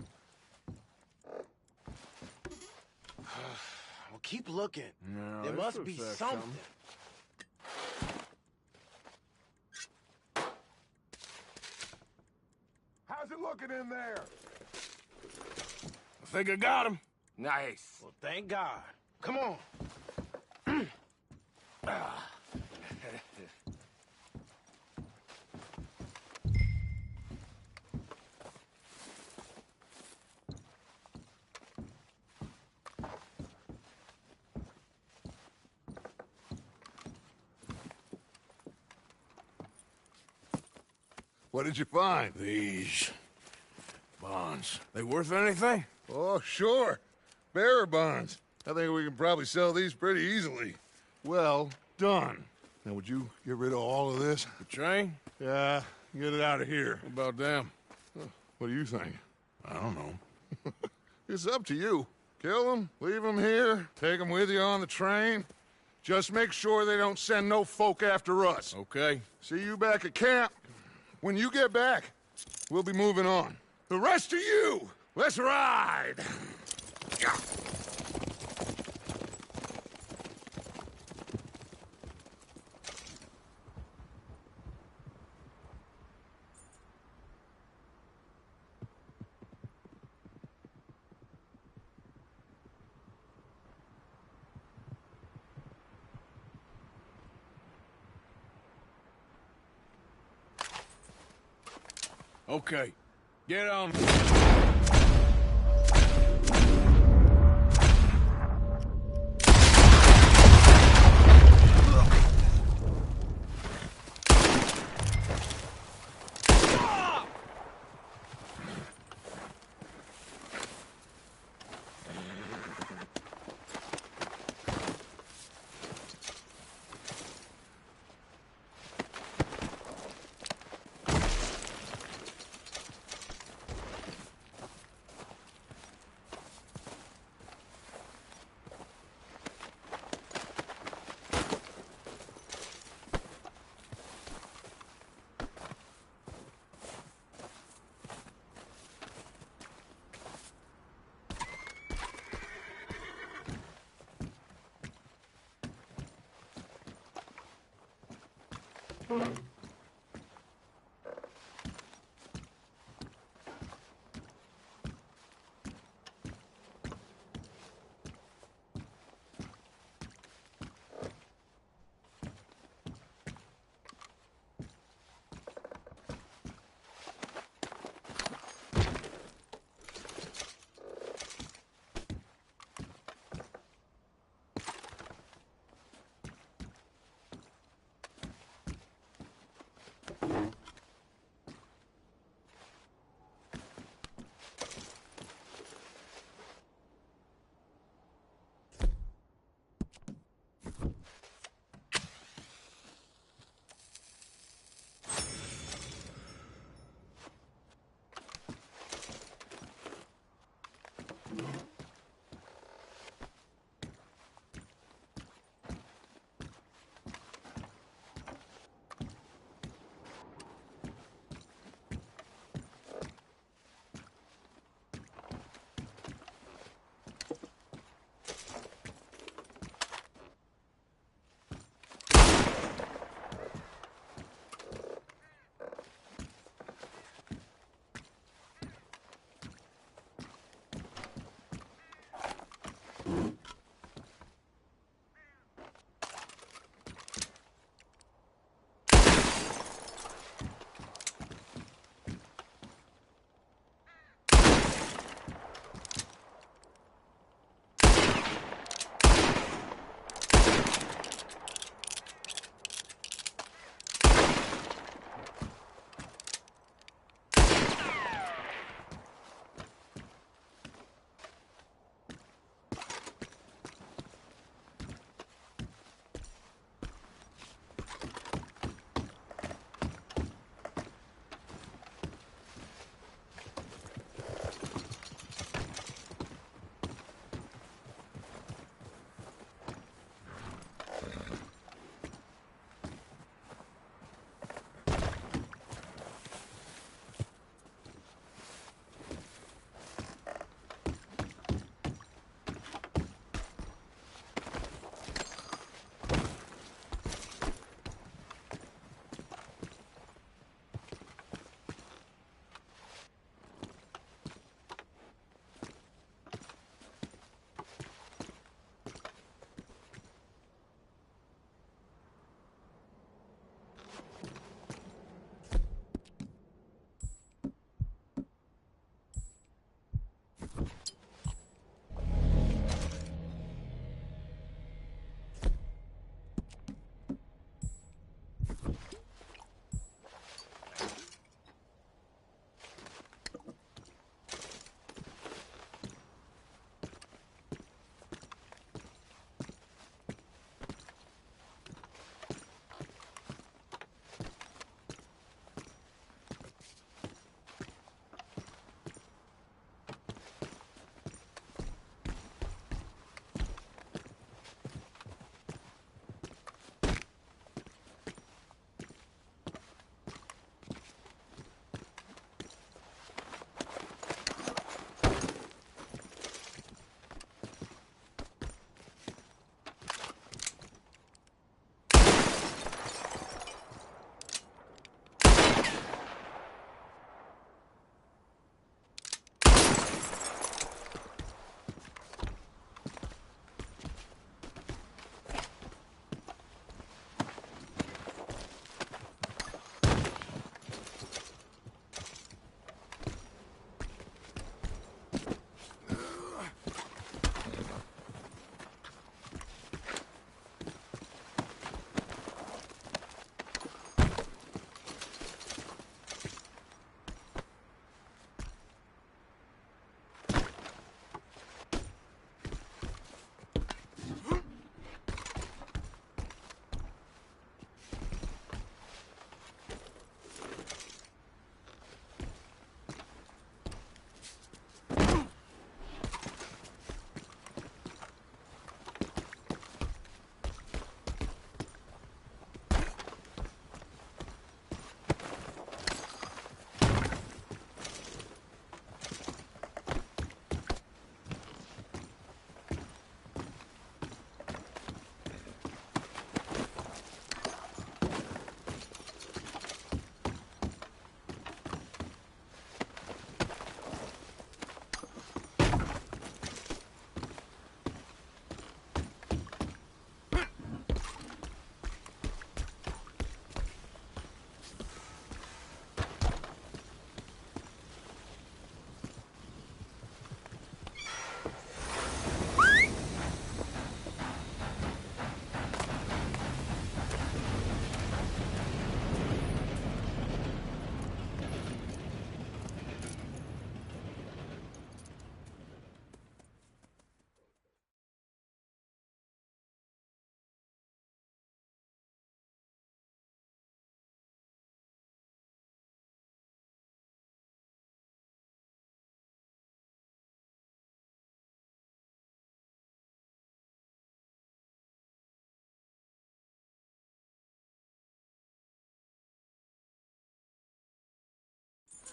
Well, keep looking. No, there must be something. looking in there? I think I got him. Nice. Well, thank God. Come on. What did you find? These bonds. They worth anything? Oh, sure. Bearer bonds. I think we can probably sell these pretty easily. Well done. Now, would you get rid of all of this? The train? Yeah, get it out of here. What about them? What do you think? I don't know. It's up to you. Kill them, leave them here, take them with you on the train. Just make sure they don't send no folk after us. Okay. See you back at camp. When you get back, we'll be moving on. The rest of you, let's ride! Okay. Get on.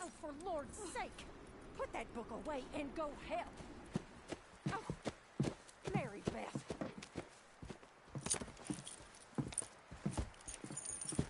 Oh, for Lord's sake! Put that book away and go help! Oh, Mary Beth.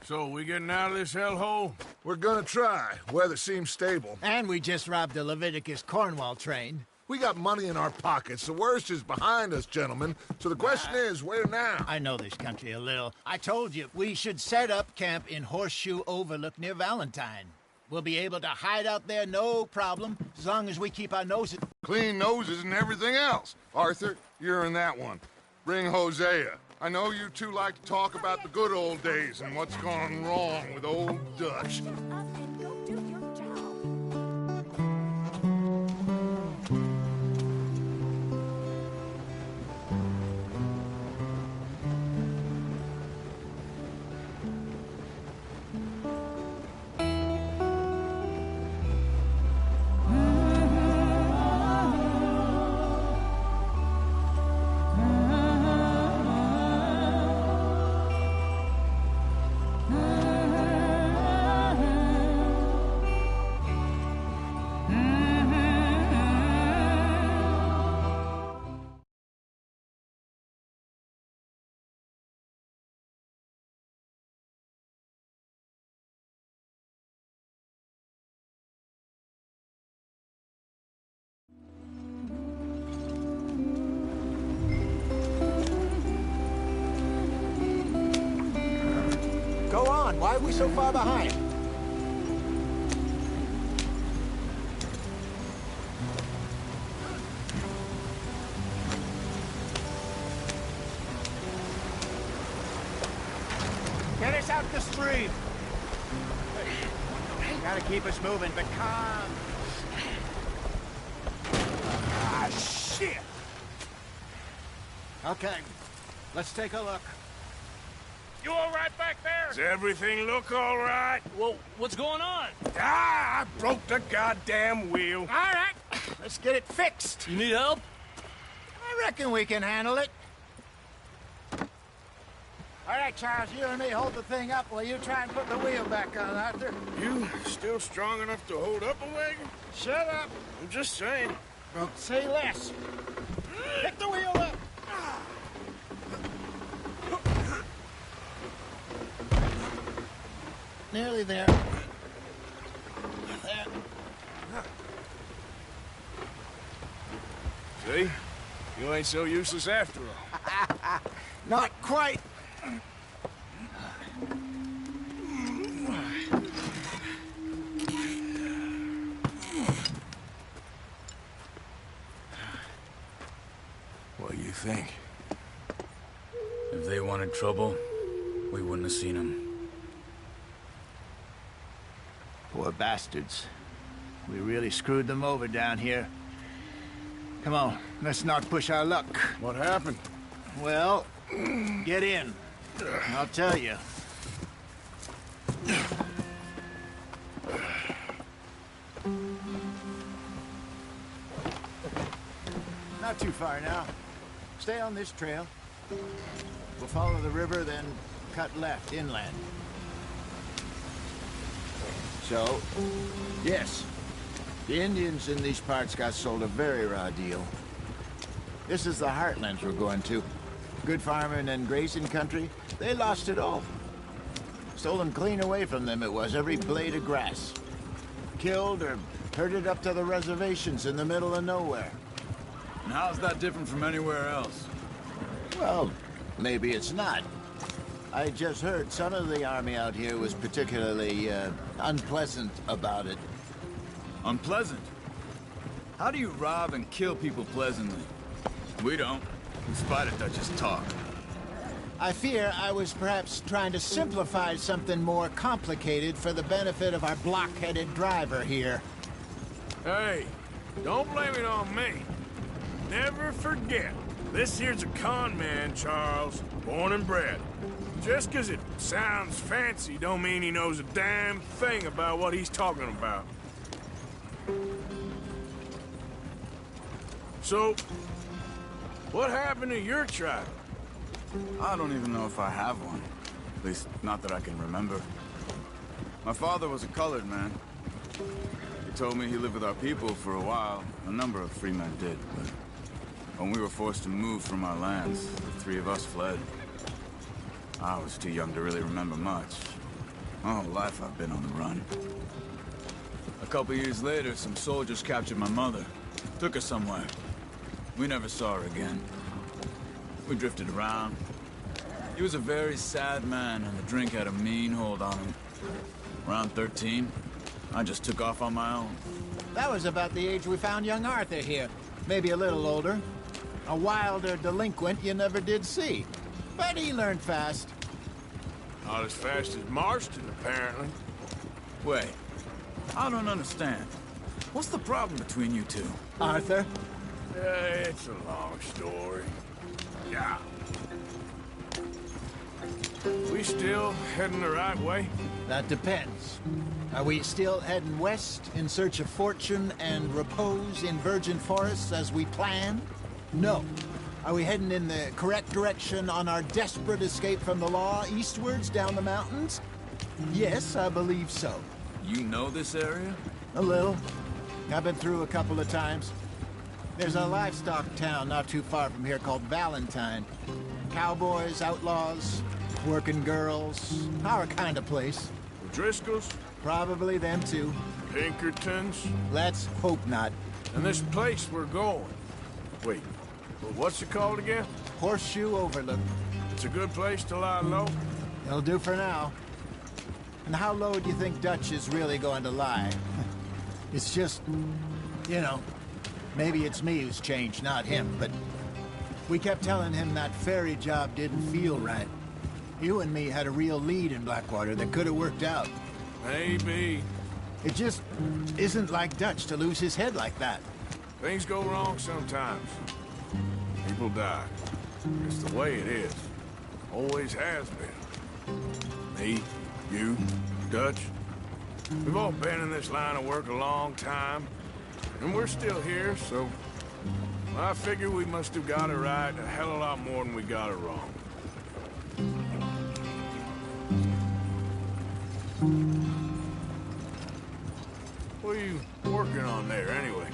So, we getting out of this hellhole? We're gonna try. Weather seems stable. And we just robbed the Leviticus Cornwall train. We got money in our pockets. The worst is behind us, gentlemen. So the question is, where now? I know this country a little. I told you, we should set up camp in Horseshoe Overlook near Valentine. We'll be able to hide out there, no problem, as long as we keep our noses... Clean noses and everything else. Arthur, you're in that one. Bring Hosea. I know you two like to talk about the good old days and what's gone wrong with old Dutch. Go on, why are we so far behind? Get us out the stream! Gotta keep us moving, but calm. Ah, shit! Okay, let's take a look. You all right back there? Does everything look all right? Well, what's going on? Ah, I broke the goddamn wheel. All right, let's get it fixed. You need help? I reckon we can handle it. All right, Charles, you and me hold the thing up while you try and put the wheel back on, Arthur. You still strong enough to hold up a wagon? Shut up. I'm just saying. Well, say less. Pick the wheel up. Nearly there. There. See? You ain't so useless after all. Not quite. What do you think? If they wanted trouble, we wouldn't have seen them. Poor bastards. We really screwed them over down here. Come on, let's not push our luck. What happened? Well, get in. I'll tell you. Not too far now. Stay on this trail. We'll follow the river, then cut left inland. So, yes, the Indians in these parts got sold a very raw deal. This is the heartlands we're going to. Good farming and grazing country, they lost it all. Stolen clean away from them it was, every blade of grass. Killed or herded up to the reservations in the middle of nowhere. And how's that different from anywhere else? Well, maybe it's not. I just heard some of the army out here was particularly, unpleasant about it. Unpleasant? How do you rob and kill people pleasantly? We don't, in spite of Dutch's talk. I fear I was perhaps trying to simplify something more complicated for the benefit of our block-headed driver here. Hey, don't blame it on me. Never forget, this here's a con man, Charles, born and bred. Just 'cause it sounds fancy don't mean he knows a damn thing about what he's talking about. So, what happened to your tribe? I don't even know if I have one. At least, not that I can remember. My father was a colored man. told me he lived with our people for a while. A number of free men did, but when we were forced to move from our lands, the three of us fled. I was too young to really remember much. My whole life I've been on the run. A couple years later, some soldiers captured my mother. Took her somewhere. We never saw her again. We drifted around. He was a very sad man, and the drink had a mean hold on him. Around 13, I just took off on my own. That was about the age we found young Arthur here. Maybe a little older. A wilder delinquent you never did see. But he learned fast. Not as fast as Marston, apparently. Wait, I don't understand. What's the problem between you two? Arthur? It's a long story. Yeah. We still heading the right way? That depends. Are we still heading west in search of fortune and repose in virgin forests as we planned? No. Are we heading in the correct direction on our desperate escape from the law eastwards down the mountains? Yes, I believe so. You know this area? A little. I've been through a couple of times. There's a livestock town not too far from here called Valentine. Cowboys, outlaws, working girls, our kind of place. The Driscolls? Probably them too. Pinkertons? Let's hope not. And this place we're going. Wait, what's it called again? Horseshoe Overlook. It's a good place to lie low? It'll do for now. And how low do you think Dutch is really going to lie? It's just, you know, maybe it's me who's changed, not him, but we kept telling him that ferry job didn't feel right. You and me had a real lead in Blackwater that could have worked out. Maybe. It just isn't like Dutch to lose his head like that. Things go wrong sometimes. People die. It's the way it is. Always has been. Me, you, Dutch. We've all been in this line of work a long time. And we're still here, so I figure we must have got it right a hell of a lot more than we got it wrong. What are you working on there, anyway?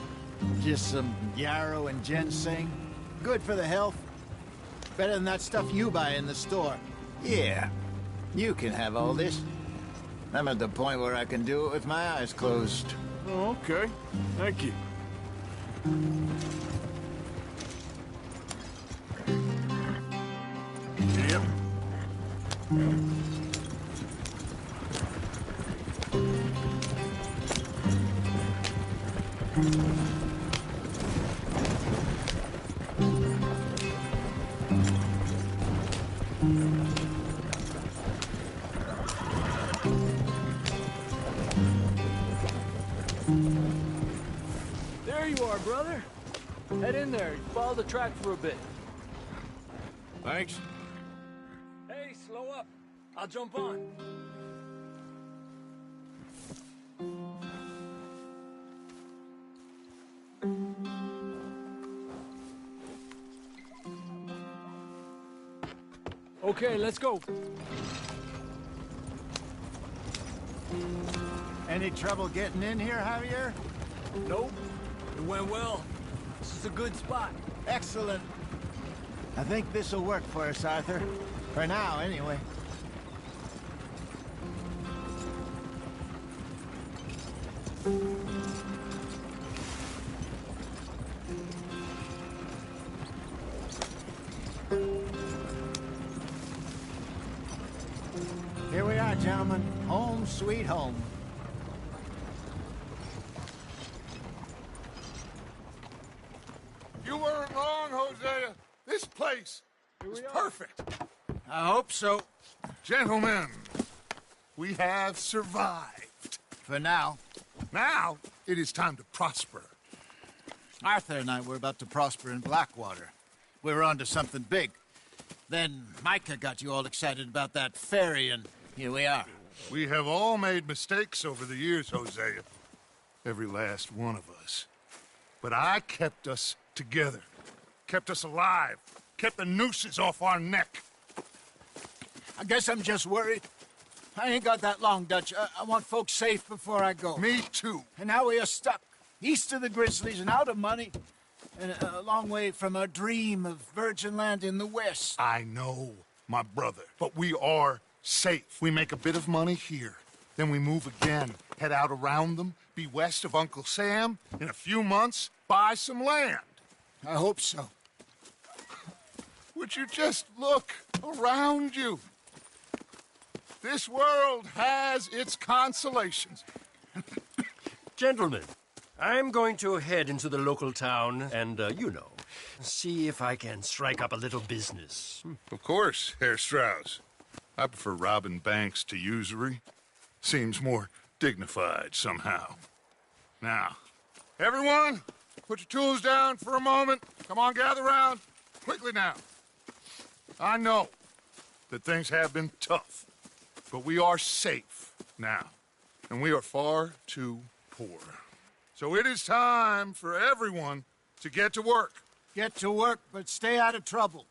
Just some yarrow and ginseng. Good for the health. Better than that stuff you buy in the store. Yeah, you can have all this. I'm at the point where I can do it with my eyes closed. Oh, okay. Thank you. Yep. There you are, brother. Head in there. Follow the track for a bit. Thanks. Hey, slow up. I'll jump on. Okay, let's go. Any trouble getting in here, Javier? Nope. It went well. This is a good spot. Excellent. I think this'll work for us, Arthur. For now, anyway. Here we are, gentlemen. Home sweet home. You weren't wrong, Hosea. This place is perfect. I hope so. Gentlemen, we have survived. For now. Now, it is time to prosper. Arthur and I were about to prosper in Blackwater. We were onto something big. Then Micah got you all excited about that ferry, and here we are. We have all made mistakes over the years, Hosea. Every last one of us. But I kept us together. Kept us alive. Kept the nooses off our neck. I guess I'm just worried. I ain't got that long, Dutch. I want folks safe before I go. Me too. And now we are stuck east of the Grizzlies and out of money and a long way from a dream of virgin land in the west. I know, my brother, but we are safe. We make a bit of money here. Then we move again, head out around them, be west of Uncle Sam. In a few months, buy some land. I hope so. Would you just look around you? This world has its consolations. Gentlemen, I'm going to head into the local town and, see if I can strike up a little business. Of course, Herr Strauss. I prefer robbing banks to usury. Seems more dignified somehow. Now, everyone, put your tools down for a moment. Come on, gather round. Quickly now. I know that things have been tough, but we are safe now, and we are far too poor. So it is time for everyone to get to work. Get to work, but stay out of trouble.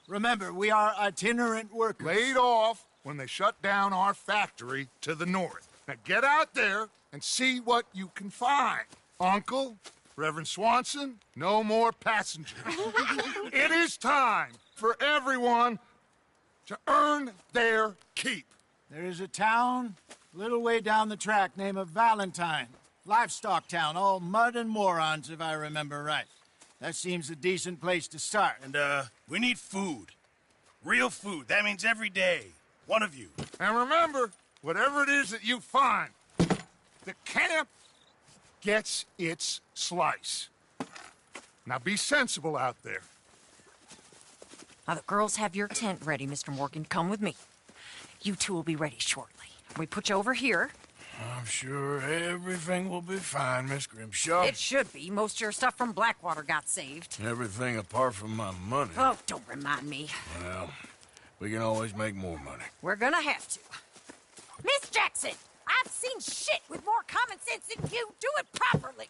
Remember, we are itinerant workers. Laid off when they shut down our factory to the north. Now get out there and see what you can find. Uncle, Reverend Swanson, no more passengers. It is time for everyone to earn their keep. There is a town a little way down the track named Valentine. Livestock town, all mud and morons, if I remember right. That seems a decent place to start. And, we need food. Real food. That means every day. One of you. And remember, whatever it is that you find, the camp gets its slice. Now be sensible out there. Now, the girls have your tent ready, Mr. Morgan. Come with me. You two will be ready shortly. We put you over here. I'm sure everything will be fine, Miss Grimshaw. It should be. Most of your stuff from Blackwater got saved. Everything apart from my money. Oh, don't remind me. Well, we can always make more money. We're gonna have to. Miss Jackson, I've seen shit with more common sense than you. Do it properly.